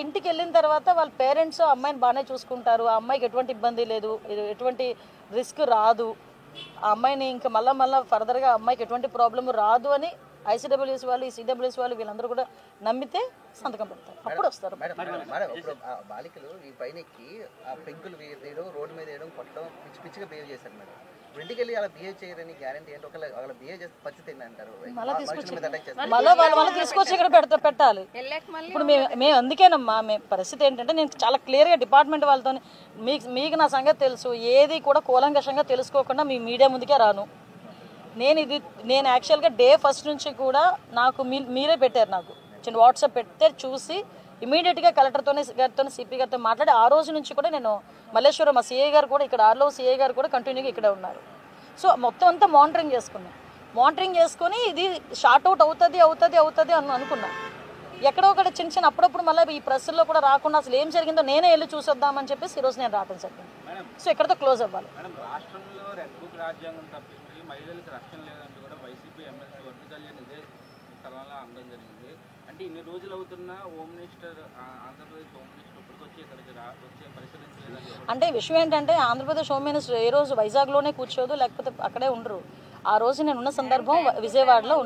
ఇంటికి వెళ్ళిన తర్వాత వాళ్ళ పేరెంట్స్ అమ్మాయిని బాగానే చూసుకుంటారు, ఆ అమ్మాయికి ఎటువంటి ఇబ్బంది లేదు, ఎటువంటి రిస్క్ రాదు, ఆ అమ్మాయిని ఇంకా మళ్ళీ ఫర్దర్గా అమ్మాయికి ఎటువంటి ప్రాబ్లమ్ రాదు అని ఐసీడబ్ల్యూఎస్ వాళ్ళు, ఈ సిడబ్ల్యూఎస్ వాళ్ళు వీళ్ళందరూ కూడా నమ్మితే సంతకం పెడతారు, అప్పుడు వస్తారు. బాలికలు ఈ పైన ఎక్కి ఆ పెంకులు వేయడం, రోడ్డు మీద వేయడం, కొట్టడం, పిచ్చిగా బిహేవ్ చేశారు మేడం. ఇంటికి వెళ్ళి అలా బిహేవ్ చేయరని గ్యారంటీ ఏంటి? ఒకవేళ బిహేవ్ చేస్తే పరిస్థితి ఏంటంటారు? మళ్ళీ తీసుకొచ్చి ఇక్కడ పెట్టాలి. ఇప్పుడు మేము అందుకేనమ్మా, మేము పరిస్థితి ఏంటంటే నేను చాలా క్లియర్గా డిపార్ట్మెంట్ వాళ్ళతో మీకు నా సంగతి తెలుసు, ఏది కూడా కూలంకషంగా తెలుసుకోకుండా మీ మీడియా ముందుకే రాను. నేను యాక్చువల్గా డే ఫస్ట్ నుంచి కూడా నాకు మీరే పెట్టారు, నాకు చిన్న వాట్సాప్ పెడితే చూసి ఇమీడియట్గా కలెక్టర్తో సిపి గారితో మాట్లాడి ఆ రోజు నుంచి కూడా నేను మల్లేశ్వరం మా సిఐ గారు కూడా ఇక్కడ ఆర్లో సిఐ గారు కూడా కంటిన్యూగా ఇక్కడ ఉన్నారు. సో మొత్తం అంతా మానిటరింగ్ చేసుకొని ఇది షార్ట్ అవుట్ అవుతుంది అని అనుకున్నా. ఎక్కడో ఒకటి చిన్న అప్పుడప్పుడు మళ్ళీ ఈ ప్రెస్లో కూడా రాకుండా అసలు ఏం జరిగిందో నేనే వెళ్ళి చూసొద్దామని చెప్పేసి ఈరోజు నేను రావడం జరిగింది. సో ఇక్కడతో క్లోజ్ అవ్వాలి. మహిళలకు రక్షణ లేదంటూ కూడా వైసీపీ ఎమ్మెల్సీ వర్గ కళ్యాణ్ ఇదే స్థలంలో అనడం జరిగింది. అంటే ఇన్ని రోజులు అవుతున్న home minister, Andhra Pradesh home minister ఇప్పటికొచ్చి ఇక్కడికి వచ్చే పరిశీలించలేదంటే అంటే విషయం ఏంటంటే ఆంధ్రప్రదేశ్ హోమ్ మినిస్టర్ ఏ రోజు వైజాగ్లోనే కూర్చోదు, లేకపోతే అక్కడే ఉండరు. ఆ రోజు నేను ఉన్న సందర్భం విజయవాడలో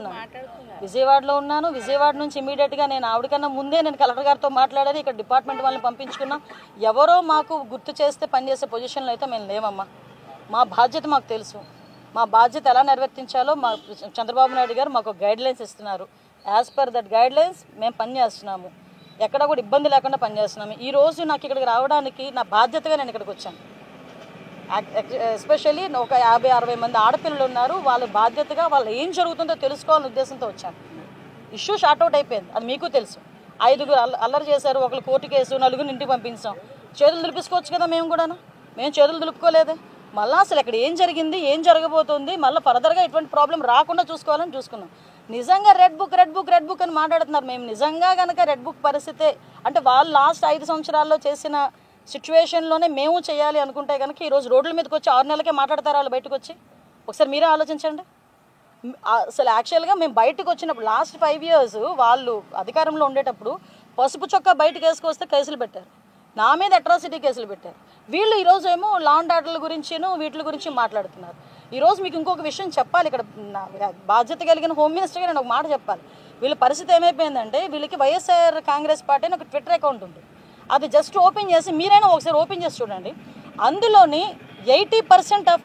ఉన్నాను. విజయవాడ నుంచి ఇమీడియట్గా నేను ఆవిడకన్నా ముందే నేను కలెక్టర్ గారితో మాట్లాడాను, ఇక్కడ డిపార్ట్మెంట్ వాళ్ళని పంపించుకున్నాం. ఎవరో మాకు గుర్తు చేస్తే పనిచేసే పొజిషన్లో అయితే మేము లేమమ్మా. మా బాధ్యత మాకు తెలుసు, మా బాధ్యత ఎలా నిర్వర్తించాలో మా చంద్రబాబు నాయుడు గారు మాకు గైడ్లైన్స్ ఇస్తున్నారు. యాజ్ పర్ దట్ గైడ్లైన్స్ మేము పనిచేస్తున్నాము, ఎక్కడ కూడా ఇబ్బంది లేకుండా పనిచేస్తున్నాము. ఈరోజు నాకు ఇక్కడికి రావడానికి నా బాధ్యతగా నేను ఇక్కడికి వచ్చాను. ఎస్పెషల్లీ ఒక 50-60 మంది ఆడపిల్లలు ఉన్నారు, వాళ్ళ బాధ్యతగా వాళ్ళు ఏం జరుగుతుందో తెలుసుకోవాలనే ఉద్దేశంతో వచ్చాను. ఇష్యూ షార్ట్అవుట్ అయిపోయింది, అది మీకు తెలుసు. 5 అల్లరి చేశారు, ఒకళ్ళు కోర్టు కేసు, 4 ఇంటికి పంపించాం. చేతులు దులిపించుకోవచ్చు కదా, మేము చేతులు దులుపుకోలేదే. మళ్ళీ అసలు ఇక్కడ ఏం జరిగింది, ఏం జరగబోతుంది, మళ్ళీ ఫర్దర్గా ఎటువంటి ప్రాబ్లం రాకుండా చూసుకోవాలని చూసుకున్నాం. నిజంగా రెడ్ బుక్ అని మాట్లాడుతున్నారు. మేము నిజంగా కనుక రెడ్ బుక్ పరిస్థితే అంటే వాళ్ళు లాస్ట్ 5 సంవత్సరాల్లో చేసిన సిచ్యువేషన్లోనే మేము చేయాలి అనుకుంటే కనుక ఈరోజు రోడ్ల మీదకి వచ్చి 6 నెలలకే మాట్లాడతారు వాళ్ళు బయటకు వచ్చి? ఒకసారి మీరే ఆలోచించండి. అసలు యాక్చువల్గా మేము బయటకు వచ్చినప్పుడు లాస్ట్ 5 years వాళ్ళు అధికారంలో ఉండేటప్పుడు పసుపు చొక్కా బయటకు వేసుకొస్తే కేసులు పెట్టారు, నా మీద అట్రాసిటీ కేసులు పెట్టారు. వీళ్ళు ఈరోజు ఏమో లా అండ్ ఆర్డర్ల గురించిను వీటి గురించి మాట్లాడుతున్నారు. ఈరోజు మీకు ఇంకొక విషయం చెప్పాలి, ఇక్కడ బాధ్యత కలిగిన హోమ్ మినిస్టర్గా నేను ఒక మాట చెప్పాలి. వీళ్ళ పరిస్థితి ఏమైపోయిందంటే వీళ్ళకి వైఎస్ఆర్ కాంగ్రెస్ పార్టీ అని ఒక ట్విట్టర్ అకౌంట్ ఉంది, అది జస్ట్ ఓపెన్ చేసి మీరైనా ఒకసారి ఓపెన్ చేసి చూడండి. అందులోని 80% ఆఫ్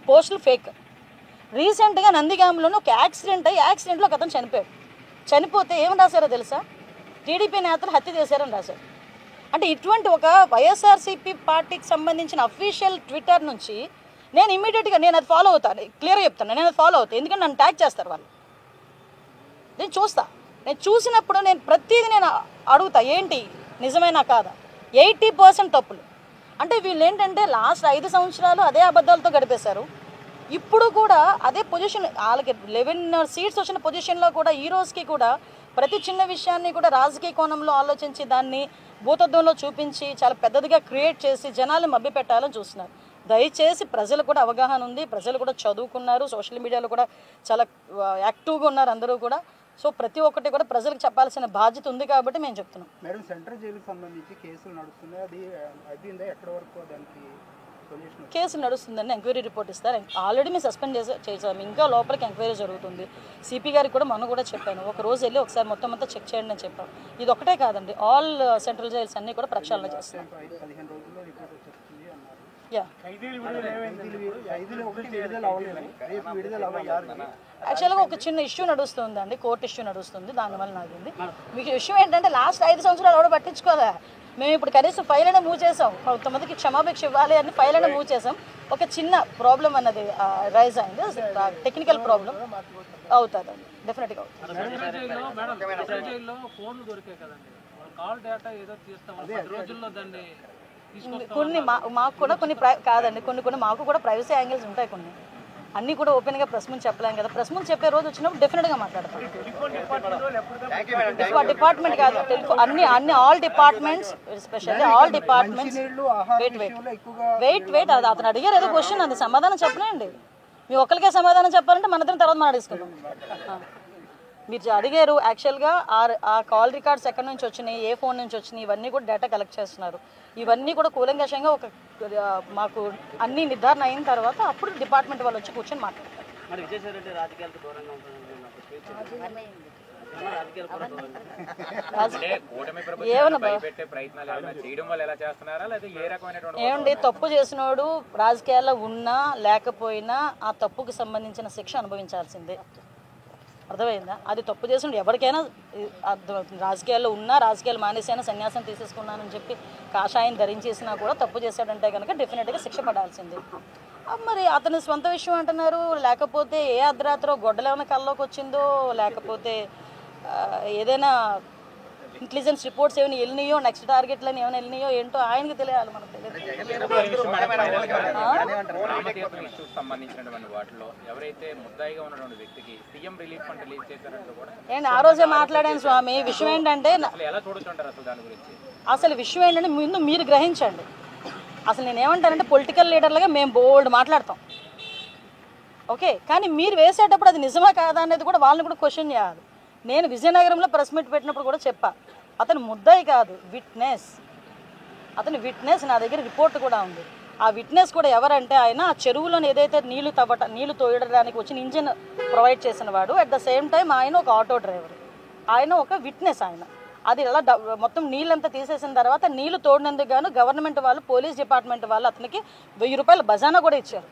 పోస్టులు ఫేక్. రీసెంట్గా నందిగాంలోనే ఒక యాక్సిడెంట్లో ఒక అతను చనిపోతే ఏమని రాశారో తెలుసా? టీడీపీ నేతలు హత్య చేశారని రాశారు. అంటే ఇటువంటి ఒక వైఎస్ఆర్సీపీ పార్టీకి సంబంధించిన అఫీషియల్ ట్విట్టర్ నుంచి నేను ఇమీడియట్గా నేను అది ఫాలో అవుతాను, క్లియర్గా చెప్తాను, నేను అది ఫాలో అవుతాను. ఎందుకంటే నన్ను ట్యాగ్ చేస్తారు వాళ్ళు. నేను చూసినప్పుడు నేను ప్రతిదీ నేను అడుగుతా, ఏంటి నిజమేనా కాదా? 80% తప్పులు. అంటే వీళ్ళు ఏంటంటే లాస్ట్ 5 సంవత్సరాలు అదే అబద్ధాలతో గడిపేశారు. ఇప్పుడు కూడా అదే పొజిషన్, వాళ్ళకి 11 సీట్స్ వచ్చిన పొజిషన్లో కూడా ఈ రోజుకి కూడా ప్రతి చిన్న విషయాన్ని కూడా రాజకీయ కోణంలో ఆలోచించి దాన్ని భూతత్వంలో చూపించి చాలా పెద్దదిగా క్రియేట్ చేసి జనాలు మభ్యపెట్టాలని చూస్తున్నారు. దయచేసి ప్రజలు కూడా అవగాహన ఉంది, ప్రజలు కూడా చదువుకున్నారు, సోషల్ మీడియాలో కూడా చాలా యాక్టివ్గా ఉన్నారు అందరూ కూడా. సో ప్రతి ఒక్కటి కూడా ప్రజలకు చెప్పాల్సిన బాధ్యత ఉంది కాబట్టి మేము చెప్తున్నాం. మేడం, సెంట్రల్ జైలుకి సంబంధించి కేసులు నడుస్తున్నాయి, అది అయిపోయిందా? ఎక్కడ వరకు దానికి కేసు నడుస్తుందని ఎంక్వైరీ రిపోర్ట్ ఇస్తారు. ఆల్రెడీ మేము సస్పెండ్ చేసాము, ఇంకా లోపలికి ఎంక్వైరీ జరుగుతుంది. సిపి గారికి కూడా మొన్న కూడా చెప్పాను, ఒక రోజు వెళ్ళి ఒకసారి మొత్తం అంతా చెక్ చేయండి అని చెప్పాను. ఇది ఒకటే కాదండి, ఆల్ సెంట్రల్ జైల్స్ అన్నీ కూడా ప్రక్షాళన చేస్తాం. యాక్చువల్గా ఒక చిన్న ఇష్యూ నడుస్తుందండి, కోర్టు ఇష్యూ నడుస్తుంది, దానివల్ల నాగింది. మీకు ఇష్యూ ఏంటంటే లాస్ట్ 5 సంవత్సరాలు ఎవడో పట్టించుకోలే. మేము ఇప్పుడు కనీసం ఫైల్ అయినా మూవ్ చేసాం, కొంతమందికి క్షమాభిక్ష ఇవ్వాలి అని ఫైల్ అయినా మూవ్ చేసాం. ఒక చిన్న ప్రాబ్లం అన్నది రైజ్ అయింది, టెక్నికల్ ప్రాబ్లం అవుతుంది, డెఫినెట్గా అవుతుంది. కొన్ని మాకు కూడా కొన్ని కాదండి, కొన్ని మాకు కూడా ప్రైవసీ యాంగిల్స్ ఉంటాయి. కొన్ని అన్నీ కూడా ఓపెన్గా ప్రెస్ ముందు చెప్పలేం కదా. ప్రెస్ ముందు చెప్పే రోజు వచ్చినప్పుడు డెఫినెట్గా మాట్లాడతాం. డిపార్ట్మెంట్ కాదు, అన్ని all departments, especially all departments. Wait అది అతను అడిగారు ఏదో క్వశ్చన్, అది సమాధానం చెప్పలేండి. మీ ఒక్కరికే సమాధానం చెప్పాలంటే మన ఇద్దరం తర్వాత మాట్లాడేసుకుందాం. మీరు అడిగారు యాక్చువల్గా ఆ కాల్ రికార్డ్స్ ఎక్కడి నుంచి వచ్చినాయి, ఏ ఫోన్ నుంచి వచ్చినాయి, ఇవన్నీ కూడా డేటా కలెక్ట్ చేస్తున్నారు. ఇవన్నీ కూడా కూలంకషంగా మాకు అన్ని నిర్ధారణ అయిన తర్వాత అప్పుడు డిపార్ట్మెంట్ వాళ్ళు వచ్చి కూర్చొని మాట్లాడతారు. ఏమండి, తప్పు చేసినోడు రాజకీయాల్లో ఉన్నా లేకపోయినా ఆ తప్పుకు సంబంధించిన శిక్ష అనుభవించాల్సిందే. అర్థమైందా? అది తప్పు చేసిన ఎవరికైనా రాజకీయాల్లో ఉన్నా, రాజకీయాలు మానేసైనా సన్యాసం తీసేసుకున్నానని చెప్పి కాషాయం ధరించేసినా కూడా తప్పు చేశాడంటే కనుక డెఫినెట్గా శిక్ష పడాల్సిందే. మరి అతని సొంత విషయం అంటున్నారు, లేకపోతే ఏ అర్ధరాత్రో గొడ్డలేమైనా కల్లోకి వచ్చిందో, లేకపోతే ఏదైనా ఇంటెలిజెన్స్ రిపోర్ట్స్ ఏమైనా వెళ్ళినాయో, నెక్స్ట్ టార్గెట్లని ఏమైనా వెళ్ళినాయో ఏంటో ఆయనకి తెలియాలి, మనకు తెలియదు. ఏంటి ఆ రోజే మాట్లాడాను స్వామి. విషయం ఏంటంటే ముందు మీరు గ్రహించండి. అసలు నేనేమంటానంటే పొలిటికల్ లీడర్లుగా మేము బోల్డ్ మాట్లాడతాం, ఓకే, కానీ మీరు వేసేటప్పుడు అది నిజమా కాదా అనేది కూడా వాళ్ళని కూడా క్వశ్చన్ చేయాలి. నేను విజయనగరంలో ప్రెస్ మీట్ పెట్టినప్పుడు కూడా చెప్పా, అతను ముద్దాయి కాదు, విట్నెస్. అతని విట్నెస్ నా దగ్గర రిపోర్ట్ కూడా ఉంది. ఆ విట్నెస్ కూడా ఎవరంటే ఆయన ఆ చెరువులోని ఏదైతే నీళ్లు తోయడానికి వచ్చిన ఇంజిన్ ప్రొవైడ్ చేసిన వాడు. అట్ ద సేమ్ టైం ఆయన ఒక ఆటో డ్రైవర్, ఆయన ఒక విట్నెస్. ఆయన అది అలా మొత్తం నీళ్ళంతా తీసేసిన తర్వాత నీళ్లు తోడినందుకు గాను గవర్నమెంట్ వాళ్ళు, పోలీస్ డిపార్ట్మెంట్ వాళ్ళు అతనికి 1000 రూపాయల బజానా కూడా ఇచ్చారు.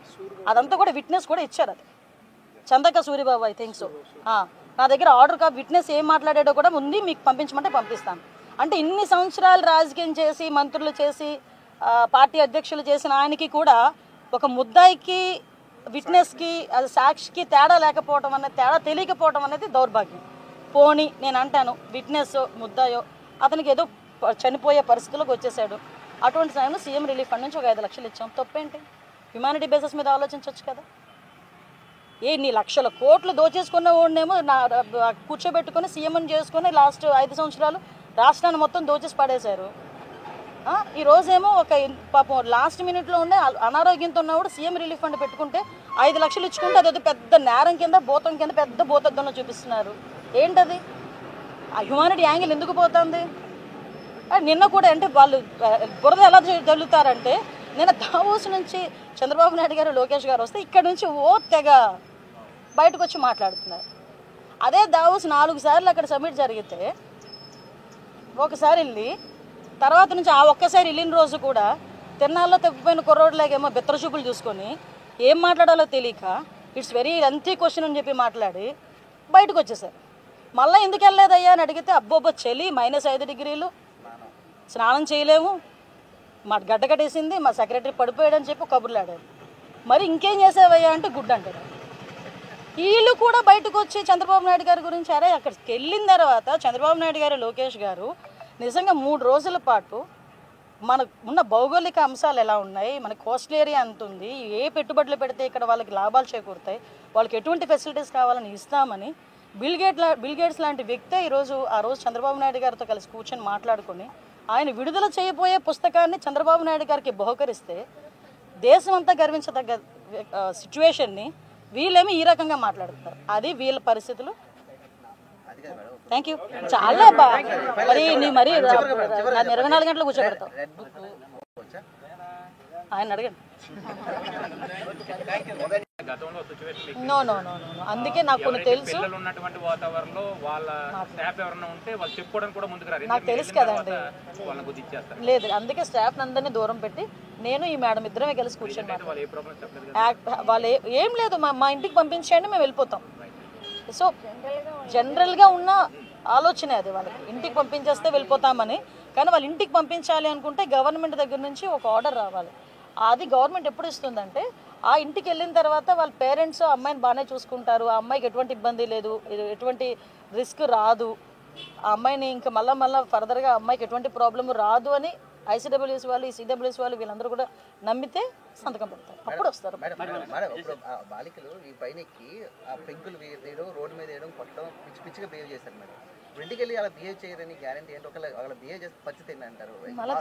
అదంతా కూడా విట్నెస్ కూడా ఇచ్చారు. అది Chandaka Suribabu, I think so. నా దగ్గర ఆర్డర్ విట్నెస్ ఏం మాట్లాడాడో కూడా ఉంది, మీకు పంపించమంటే పంపిస్తాను. అంటే ఇన్ని సంవత్సరాలు రాజకీయం చేసి, మంత్రులు చేసి, పార్టీ అధ్యక్షులు చేసిన ఆయనకి కూడా ఒక ముద్దాయికి, విట్నెస్కి, అది సాక్షికి తేడా లేకపోవడం అనేది, తేడా తెలియకపోవడం అనేది దౌర్భాగ్యం. పోనీ నేను అంటాను, విట్నెస్ ముద్దాయో అతనికి ఏదో చనిపోయే పరిస్థితుల్లోకి వచ్చేసాడు. అటువంటి సమయంలో సీఎం రిలీఫ్ ఫండ్ నుంచి ఒక 5 లక్షలు ఇచ్చాం. తప్పేంటి? హ్యుమానిటీ బేసిస్ మీద ఆలోచించవచ్చు కదా. నీ లక్షల కోట్లు దోచేసుకున్న వాడినేమో కూర్చోబెట్టుకుని సీఎంని చేసుకుని లాస్ట్ 5 సంవత్సరాలు రాష్ట్రాన్ని మొత్తం దోచేసి పడేశారు. ఈరోజేమో ఒక పాపం లాస్ట్ మినిట్లో ఉండే అనారోగ్యంతో ఉన్నవాడు సీఎం రిలీఫ్ ఫండ్ పెట్టుకుంటే 5 లక్షలు ఇచ్చుకుంటే అదేదో పెద్ద నేరం కింద, భూతం కింద, పెద్ద భూతద్దంలో చూపిస్తున్నారు. ఏంటది? ఆ హ్యుమానిటీ యాంగిల్ ఎందుకు పోతుంది? నిన్న కూడా అంటే వాళ్ళు బురద ఎలా జల్లుతారంటే, నిన్న దావోస్ నుంచి చంద్రబాబు నాయుడు గారు, లోకేష్ గారు వస్తే ఇక్కడ నుంచి తెగ బయటకు వచ్చి మాట్లాడుతున్నారు. అదే దావోస్ 4 సార్లు అక్కడ సబ్మిట్ జరిగితే ఒకసారి వెళ్ళి తర్వాత నుంచి ఆ ఒక్కసారి వెళ్ళిన రోజు కూడా తిన్నాల్లో తప్పిపోయిన కుర్రోడ్లాగేమో బిత్తర చూపులు చూసుకొని ఏం మాట్లాడాలో తెలియక ఇట్స్ వెరీ లెంతీ క్వశ్చన్ అని చెప్పి మాట్లాడి బయటకు వచ్చేసారు. మళ్ళీ ఎందుకు వెళ్ళలేదయ్యా అని అడిగితే అబ్బోబ్బో చలి -5 డిగ్రీలు, స్నానం చేయలేము, మా గడ్డ కట్టేసింది, మా సెక్రటరీ పడిపోయాడని చెప్పి కబుర్లు ఆడారు. మరి ఇంకేం చేసావయ్యా అంటే గుడ్ అంటారు. వీళ్ళు కూడా బయటకు వచ్చి చంద్రబాబు నాయుడు గారి గురించి, అరే అక్కడికి వెళ్ళిన తర్వాత చంద్రబాబు నాయుడు గారు, లోకేష్ గారు నిజంగా 3 రోజుల పాటు మనకు ఉన్న భౌగోళిక అంశాలు ఎలా ఉన్నాయి, మన కోస్టల్ ఏరియా ఎంత ఉంది, ఏ పెట్టుబడులు పెడితే ఇక్కడ వాళ్ళకి లాభాలు చేకూరుతాయి, వాళ్ళకి ఎటువంటి ఫెసిలిటీస్ కావాలని ఇస్తామని బిల్ గేట్స్ లాంటి వ్యక్తే ఈరోజు ఆ రోజు చంద్రబాబు నాయుడు గారితో కలిసి కూర్చొని మాట్లాడుకొని ఆయన విడుదల చేయబోయే పుస్తకాన్ని చంద్రబాబు నాయుడు గారికి బహుకరిస్తే దేశం అంతా గర్వించదగ్గ సిచ్యువేషన్ని వీళ్ళేమో ఈ రకంగా మాట్లాడుతున్నారు. అది వీళ్ళ పరిస్థితులు. Thank you. చాలా మరి నీ మరి 24 గంటలు కూర్చోబెడతావు. ఆయన అడగండి. నో నో నో నో అందుకే నాకు కొన్ని తెలుసు, నాకు తెలుసు కదండి. లేదు, అందుకే స్టాఫ్ అందరినీ దూరం పెట్టి నేను ఈ మేడం ఇద్దరమే కలిసి కూర్చొని వాళ్ళు ఏం లేదు, మా ఇంటికి పంపించండి, మేము వెళ్ళిపోతాం. సో జనరల్గా ఉన్న ఆలోచనే అది, వాళ్ళకి ఇంటికి పంపించేస్తే వెళ్ళిపోతామని. కానీ వాళ్ళు ఇంటికి పంపించాలి అనుకుంటే గవర్నమెంట్ దగ్గర నుంచి ఒక ఆర్డర్ రావాలి. అది గవర్నమెంట్ ఎప్పుడు ఇస్తుందంటే ఆ ఇంటికి వెళ్ళిన తర్వాత వాళ్ళ పేరెంట్స్ అమ్మాయిని బాగానే చూసుకుంటారు, ఆ అమ్మాయికి ఎటువంటి ఇబ్బంది లేదు, ఎటువంటి రిస్క్ రాదు, ఆ అమ్మాయిని ఇంకా మళ్ళీ ఫర్దర్గా అమ్మాయికి ఎటువంటి ప్రాబ్లం రాదు అని ఐసీడబ్ల్యూఎస్ వాళ్ళు, ఈ సిడబ్ల్యూఎస్ వాళ్ళు వీళ్ళందరూ కూడా నమ్మితే సంతకం పెడతారు, అప్పుడు వస్తారు. బాలికలు ఈ పైన ఎక్కి ఆ పెంకులు వేయడం, రోడ్డు మీద వేయడం, కొట్టడం, పిచ్చి పిచ్చిగా బిహేవ్ చేశారు మేడం. ఇంటికి వెళ్ళి అలా బిహేవ్ చేయరని గ్యారంటీ ఏంటి? ఒకవేళ బిహేవ్ చేసే పరిస్థితి ఏంటంటారు? మళ్ళీ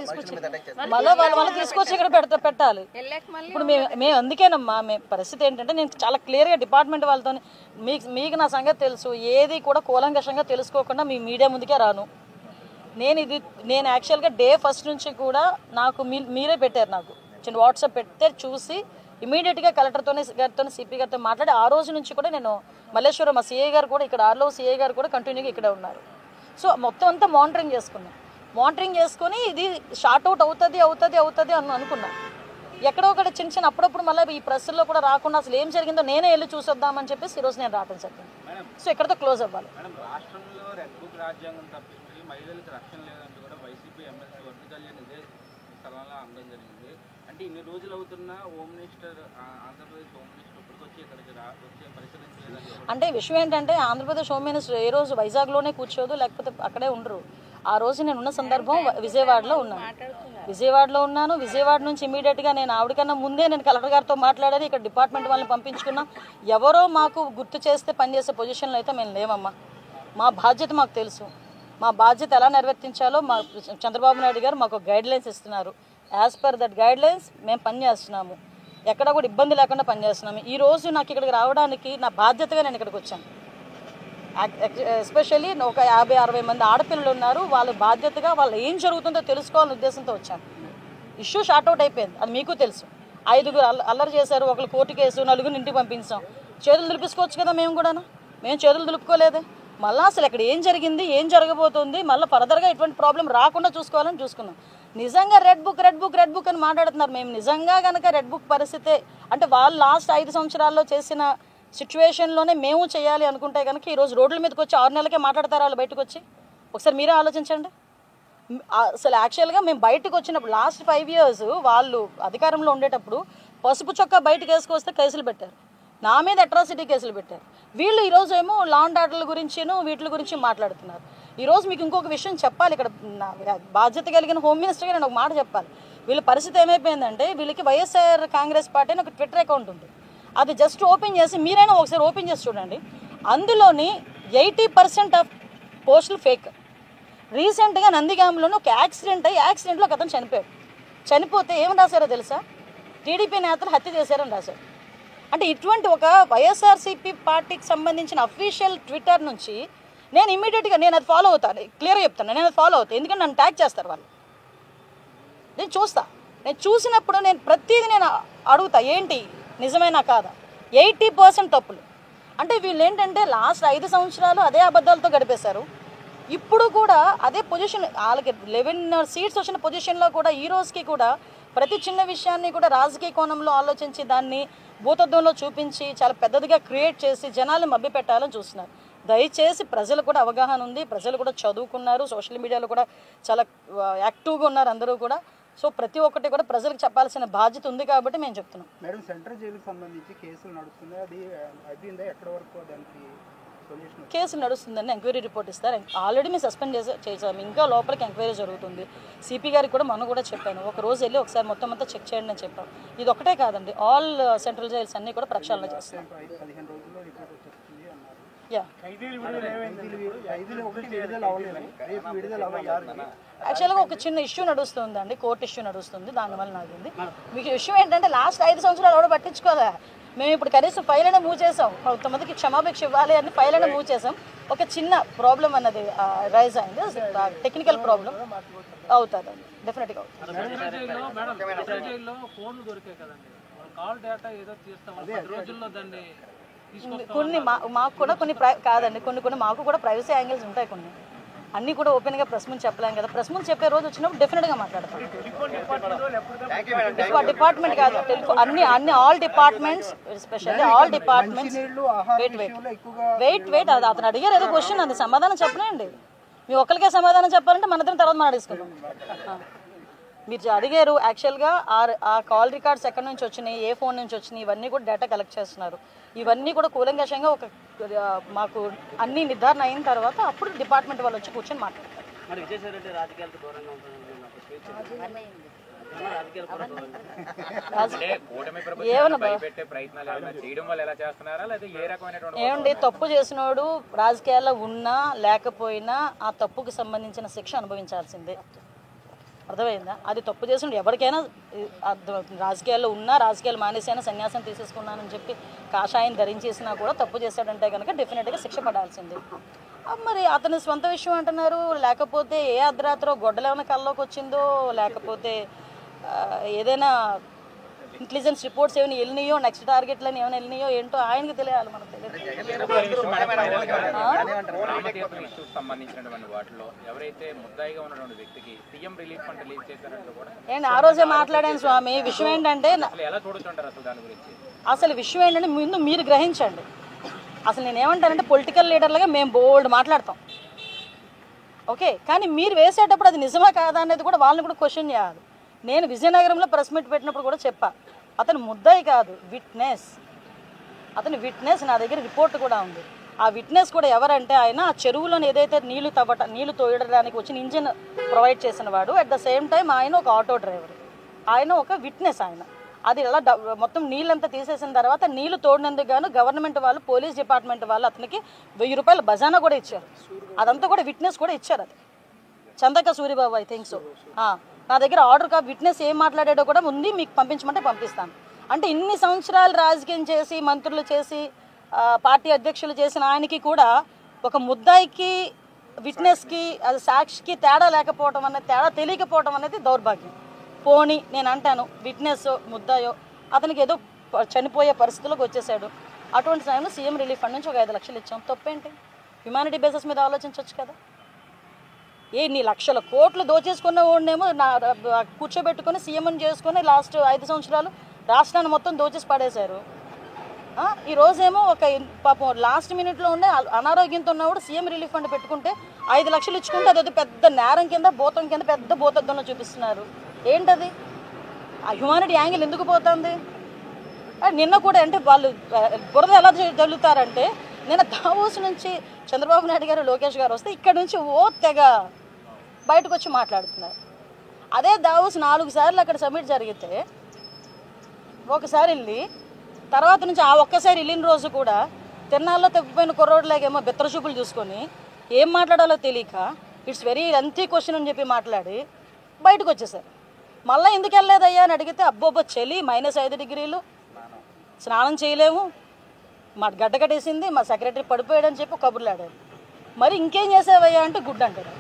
తీసుకొచ్చి ఇక్కడ పెట్టాలి. ఇప్పుడు మేము అందుకేనమ్మా మేము పరిస్థితి ఏంటంటే నేను చాలా క్లియర్గా డిపార్ట్మెంట్ వాళ్ళతో మీకు నా సంగతి తెలుసు, ఏది కూడా కూలంకషంగా తెలుసుకోకుండా మీ మీడియా ముందుకే రాను. నేను యాక్చువల్గా డే ఫస్ట్ నుంచి కూడా నాకు మీరే పెట్టారు, నాకు చిన్న వాట్సాప్ పెడితే చూసి ఇమీడియట్గా కలెక్టర్తో సిపి గారితో మాట్లాడి ఆ రోజు నుంచి కూడా నేను మల్లేశ్వరం మా సిఐ గారు కూడా ఇక్కడ ఆర్లో సిఐ గారు కూడా కంటిన్యూగా ఇక్కడ ఉన్నారు. సో మొత్తం అంతా మానిటరింగ్ చేసుకుని ఇది షార్ట్ అవుట్ అవుతుంది అని అనుకున్నా. ఎక్కడో ఒకటి చిన్న అప్పుడప్పుడు మళ్ళీ ఈ ప్రెస్లో కూడా రాకుండా అసలు ఏం జరిగిందో నేనే వెళ్ళి చూసొద్దామని చెప్పేసి ఈరోజు నేను రావడం జరిగింది. సో ఇక్కడతో క్లోజ్ అవ్వాలి. రాష్ట్రంలో రెడ్ బుక్ రాజ్యాంగం తప్పించి మహిళలకు రక్షణ లేదంటూ కూడా వైసీపీ ఎమ్మెల్సీ వర్గ కళ్యాణ్ ఇదే స్థలంలో అందడం జరిగింది. అంటే ఇన్ని రోజులు అవుతున్నా home minister Andhra Pradesh home minister ఇప్పటికొచ్చి ఇక్కడికి వచ్చే పరిశీలించలేదంటే అంటే విషయం ఏంటంటే ఆంధ్రప్రదేశ్ హోమ్ మినిస్టర్ ఏ రోజు వైజాగ్లోనే కూర్చోదు, లేకపోతే అక్కడే ఉండరు. ఆ రోజు నేను ఉన్న సందర్భం విజయవాడలో ఉన్నాను. విజయవాడ నుంచి ఇమీడియట్గా నేను ఆవిడకన్నా ముందే నేను కలెక్టర్ గారితో మాట్లాడాను. ఇక్కడ డిపార్ట్మెంట్ వాళ్ళని పంపించుకున్నా. ఎవరో మాకు గుర్తు చేస్తే పనిచేసే పొజిషన్లో అయితే మేము లేమమ్మా. మా బాధ్యత మాకు తెలుసు. మా బాధ్యత ఎలా నిర్వర్తించాలో మా చంద్రబాబు నాయుడు గారు మాకు గైడ్లైన్స్ ఇస్తున్నారు. యాజ్ పర్ దట్ గైడ్లైన్స్ మేము పనిచేస్తున్నాము. ఎక్కడ కూడా ఇబ్బంది లేకుండా పనిచేస్తున్నాము. ఈరోజు నాకు ఇక్కడికి రావడానికి నా బాధ్యతగా నేను ఇక్కడికి వచ్చాను. ఎస్పెషల్లీ ఒక 50-60 మంది ఆడపిల్లలు ఉన్నారు. వాళ్ళ బాధ్యతగా వాళ్ళు ఏం జరుగుతుందో తెలుసుకోవాలనే ఉద్దేశంతో వచ్చాను. ఇష్యూ షార్ట్అవుట్ అయిపోయింది, అది మీకు తెలుసు. 5 అల్లరి చేశారు, ఒకళ్ళు కోర్టు కేసు, 4 ఇంటికి పంపించాం. చేతులు దులిపించుకోవచ్చు కదా మేము కూడా. మేము చేతులు దులుపుకోలేదే. మళ్ళీ అసలు ఇక్కడ ఏం జరిగింది, ఏం జరగబోతుంది, మళ్ళీ ఫర్దర్గా ఎటువంటి ప్రాబ్లం రాకుండా చూసుకోవాలని చూసుకున్నాం. నిజంగా రెడ్ బుక్ అని మాట్లాడుతున్నారు. మేము నిజంగా కనుక రెడ్ బుక్ పరిస్థితే అంటే వాళ్ళు లాస్ట్ 5 సంవత్సరాల్లో చేసిన సిచ్యువేషన్లోనే మేము చేయాలి అనుకుంటే కనుక ఈరోజు రోడ్ల మీదకి వచ్చి 6 నెలలకే మాట్లాడతారు వాళ్ళు బయటకు వచ్చి. ఒకసారి మీరే ఆలోచించండి. అసలు యాక్చువల్గా మేము బయటకు వచ్చినప్పుడు లాస్ట్ 5 years వాళ్ళు అధికారంలో ఉండేటప్పుడు పసుపు చొక్కా బయటకు వేసుకొస్తే కేసులు పెట్టారు. నా మీద అట్రాసిటీ కేసులు పెట్టారు. వీళ్ళు ఈరోజు ఏమో లా అండ్ ఆర్డర్ల గురించిను వీటి గురించి మాట్లాడుతున్నారు. ఈరోజు మీకు ఇంకొక విషయం చెప్పాలి. ఇక్కడ బాధ్యత కలిగిన హోమ్ మినిస్టర్గా నేను ఒక మాట చెప్పాలి. వీళ్ళ పరిస్థితి ఏమైపోయిందంటే వీళ్ళకి వైఎస్ఆర్ కాంగ్రెస్ పార్టీ అని ఒక ట్విట్టర్ అకౌంట్ ఉంది. అది జస్ట్ ఓపెన్ చేసి మీరైనా ఒకసారి ఓపెన్ చేసి చూడండి. అందులోని 80% ఆఫ్ పోస్టులు ఫేక్. రీసెంట్గా నందిగాంలోనే ఒక యాక్సిడెంట్లో ఒక అతను చనిపోయాడు. చనిపోతే ఏమని రాశారో తెలుసా? టీడీపీ నేతలు హత్య చేశారని రాశారు. అంటే ఇటువంటి ఒక వైఎస్ఆర్సీపీ పార్టీకి సంబంధించిన అఫీషియల్ ట్విట్టర్ నుంచి నేను ఇమ్మీడియట్గా నేను అది ఫాలో అవుతాను. క్లియర్గా చెప్తాను, నేను అది ఫాలో అవుతాను. ఎందుకంటే నన్ను ట్యాగ్ చేస్తారు వాళ్ళు. నేను చూసినప్పుడు నేను ప్రతిదీ నేను అడుగుతా, ఏంటి నిజమేనా కాదా. 80% తప్పులు. అంటే వీళ్ళు ఏంటంటే లాస్ట్ 5 సంవత్సరాలు అదే అబద్ధాలతో గడిపేశారు. ఇప్పుడు కూడా అదే పొజిషన్, వాళ్ళకి 11 seats వచ్చిన పొజిషన్లో కూడా ఈ రోజుకి కూడా ప్రతి చిన్న విషయాన్ని కూడా రాజకీయ కోణంలో ఆలోచించి దాన్ని భూతత్వంలో చూపించి చాలా పెద్దదిగా క్రియేట్ చేసి జనాలు మభ్యపెట్టాలని చూస్తున్నారు. దయచేసి ప్రజలు కూడా అవగాహన ఉంది, ప్రజలు కూడా చదువుకున్నారు, సోషల్ మీడియాలో కూడా చాలా యాక్టివ్గా ఉన్నారు అందరూ కూడా. సో ప్రతి ఒక్కటి కూడా ప్రజలకు చెప్పాల్సిన బాధ్యత ఉంది కాబట్టి మేము చెప్తున్నాం. మేడం, సెంట్రల్ జైలుకి సంబంధించి కేసులు నడుస్తున్నాయి, అది అయిపోయిందా? ఎక్కడ వరకు దానికి సొల్యూషన్? కేసులు నడుస్తుందని ఎంక్వైరీ రిపోర్ట్ ఇస్తారు. ఆల్రెడీ మేము సస్పెండ్ చేసాము, ఇంకా లోపలికి ఎంక్వైరీ జరుగుతుంది. సిపి గారికి కూడా మనం కూడా చెప్పాను, ఒక రోజు వెళ్ళి ఒకసారి మొత్తం అంతా చెక్ చేయండి అని చెప్పాం. ఇది ఒకటే కాదండి, ఆల్ సెంట్రల్ జైల్స్ అన్నీ కూడా ప్రక్షాళన చేస్తాం. 15 రోజుల్లో రిపోర్ట్ వచ్చేస్తుంది అన్నారు. యాక్చువల్గా ఒక చిన్న ఇష్యూ నడుస్తుందండి, కోర్టు ఇష్యూ నడుస్తుంది, దానివల్ల నాకుంది. మీకు ఇష్యూ ఏంటంటే లాస్ట్ 5 సంవత్సరాలు ఎవడో పట్టించుకోలే. మేము ఇప్పుడు కనీసం ఫైల్ అయినా మూవ్ చేసాం, కొంతమందికి క్షమాభిక్ష ఇవ్వాలి అని ఫైల్ అయినా మూవ్ చేసాం. ఒక చిన్న ప్రాబ్లం అన్నది రైజ్ అయింది, టెక్నికల్ ప్రాబ్లం అవుతుంది, డెఫినెట్గా అవుతుంది. కొన్ని మాకు కూడా కొన్ని కాదండి, కొన్ని మాకు కూడా ప్రైవసీ యాంగిల్స్ ఉంటాయి. కొన్ని అన్నీ కూడా ఓపెన్గా ప్రెస్ ముందు చెప్పలేం కదా. ప్రెస్ ముందు చెప్పే రోజు వచ్చినప్పుడు డెఫినెట్గా మాట్లాడతాం. డిపార్ట్మెంట్ కాదు, అన్ని all departments, especially all departments. Wait అది అతను అడిగారు ఏదో క్వశ్చన్, అది సమాధానం చెప్పలేండి. మీ ఒక్కరికే సమాధానం చెప్పాలంటే మన ఇద్దరం తర్వాత మాట్లాడుకుందాం. మీరు అడిగారు యాక్చువల్గా ఆ కాల్ రికార్డ్స్ ఎక్కడి నుంచి వచ్చినాయి, ఏ ఫోన్ నుంచి వచ్చినాయి, ఇవన్నీ కూడా డేటా కలెక్ట్ చేస్తున్నారు. ఇవన్నీ కూడా కూలంకషంగా ఒక మాకు అన్ని నిర్ధారణ అయిన తర్వాత అప్పుడు డిపార్ట్మెంట్ వాళ్ళు వచ్చి కూర్చొని మాట్లాడతారు. ఏమండి, తప్పు చేసినోడు రాజకీయాల్లో ఉన్నా లేకపోయినా ఆ తప్పుకు సంబంధించిన శిక్ష అనుభవించాల్సిందే. అర్థమైందా? అది తప్పు చేసినోడు ఎవరికైనా రాజకీయాల్లో ఉన్నా, రాజకీయాలు మానేసైనా సన్యాసం తీసేసుకున్నానని చెప్పి కాషాయం ధరించేసినా కూడా తప్పు చేశాడంటే కనుక డెఫినెట్గా శిక్ష పడాల్సిందే. మరి అతని స్వంత విషయం అంటున్నారు, లేకపోతే ఏ అర్ధరాత్రో గొడ్డలేమైనా కల్లోకి వచ్చిందో, లేకపోతే ఏదైనా ఇంటెలిజెన్స్ రిపోర్ట్స్ ఏమైనా వెళ్ళినాయో, నెక్స్ట్ టార్గెట్లని ఏమైనా వెళ్ళినాయో ఏంటో ఆయనకి తెలియాలి, మనకు తెలియదు. ఏంటి ఆ రోజే మాట్లాడాను స్వామి. విషయం ఏంటంటే అసలు విషయం ఏంటంటే ముందు మీరు గ్రహించండి. అసలు నేనేమంటానంటే పొలిటికల్ లీడర్లుగా మేము బోల్డ్ మాట్లాడతాం, ఓకే, కానీ మీరు వేసేటప్పుడు అది నిజమా కాదా అనేది కూడా వాళ్ళని కూడా క్వశ్చన్ చేయాలి. నేను విజయనగరంలో ప్రెస్ మీట్ పెట్టినప్పుడు కూడా చెప్పా, అతను ముద్దాయి కాదు, విట్నెస్. అతను విట్నెస్, నా దగ్గర రిపోర్ట్ కూడా ఉంది. ఆ విట్నెస్ కూడా ఎవరంటే ఆయన ఆ చెరువులోని ఏదైతే నీళ్లు తోయడానికి వచ్చిన ఇంజిన్ ప్రొవైడ్ చేసిన వాడు, అట్ ద సేమ్ టైం ఆయన ఒక ఆటో డ్రైవర్, ఆయన ఒక విట్నెస్. ఆయన అది ఎలా మొత్తం నీళ్ళంతా తీసేసిన తర్వాత నీళ్లు తోడినందుకు గాను గవర్నమెంట్ వాళ్ళు, పోలీస్ డిపార్ట్మెంట్ వాళ్ళు అతనికి 1000 రూపాయల బజానా కూడా ఇచ్చారు. అదంతా కూడా విట్నెస్ కూడా ఇచ్చారు. అది Chandaka Suribabu, I think so. నా దగ్గర ఆర్డర్ కా విట్నెస్ ఏం మాట్లాడాడో కూడా ఉంది, మీకు పంపించమంటే పంపిస్తాను. అంటే ఇన్ని సంవత్సరాలు రాజకీయం చేసి, మంత్రులు చేసి, పార్టీ అధ్యక్షులు చేసిన ఆయనకి కూడా ఒక ముద్దాయికి, విట్నెస్కి, అది సాక్షికి తేడా లేకపోవడం అనేది, తేడా తెలియకపోవడం అనేది దౌర్భాగ్యం. పోనీ నేను అంటాను, విట్నెస్ ముద్దాయో అతనికి ఏదో చనిపోయే పరిస్థితుల్లోకి వచ్చేసాడు, అటువంటి సమయంలో సీఎం రిలీఫ్ ఫండ్ నుంచి ఒక 5 లక్షలు ఇచ్చాం. తప్పేంటి? హ్యుమానిటీ బేసిస్ మీద ఆలోచించవచ్చు కదా. ఎన్ని లక్షల కోట్లు దోచేసుకున్న వాడినేమో కూర్చోబెట్టుకుని సీఎంని చేసుకుని లాస్ట్ 5 సంవత్సరాలు రాష్ట్రాన్ని మొత్తం దోచేసి పడేశారు. ఈరోజేమో ఒక పాపం లాస్ట్ మినిట్లో ఉండే అనారోగ్యంతో ఉన్నవాడు సీఎం రిలీఫ్ ఫండ్ పెట్టుకుంటే 5 లక్షలు ఇచ్చుకుంటే అది పెద్ద నేరం కింద, భూతం కింద, పెద్ద భూతద్దంలో చూపిస్తున్నారు. ఏంటది? ఆ హ్యుమానిటీ యాంగిల్ ఎందుకు పోతుంది? నిన్న కూడా అంటే వాళ్ళు బురద ఎలా జల్లుతారంటే, నిన్న దావోస్ నుంచి చంద్రబాబు నాయుడు గారు, లోకేష్ గారు వస్తే ఇక్కడ నుంచి తెగ బయటకు వచ్చి మాట్లాడుతున్నారు. అదే దావోస్ 4 సార్లు అక్కడ సబ్మిట్ జరిగితే ఒకసారి వెళ్ళి, తర్వాత నుంచి ఆ ఒక్కసారి వెళ్ళిన రోజు కూడా తిన్నాల్లో తప్పిపోయిన కుర్రోడ్లాగేమో బిత్తర చూపులు చూసుకొని ఏం మాట్లాడాలో తెలియక ఇట్స్ వెరీ లెంతీ క్వశ్చన్ అని చెప్పి మాట్లాడి బయటకు వచ్చేసారు. మళ్ళీ ఎందుకు వెళ్ళలేదయ్యా అని అడిగితే, అబ్బోబ్బో చలి, -5 డిగ్రీలు, స్నానం చేయలేము, మా గడ్డ కట్టేసింది, మా సెక్రటరీ పడిపోయాడని చెప్పి కబుర్లు ఆడారు. మరి ఇంకేం చేసావయ్యా అంటే గుడ్ అంటారు.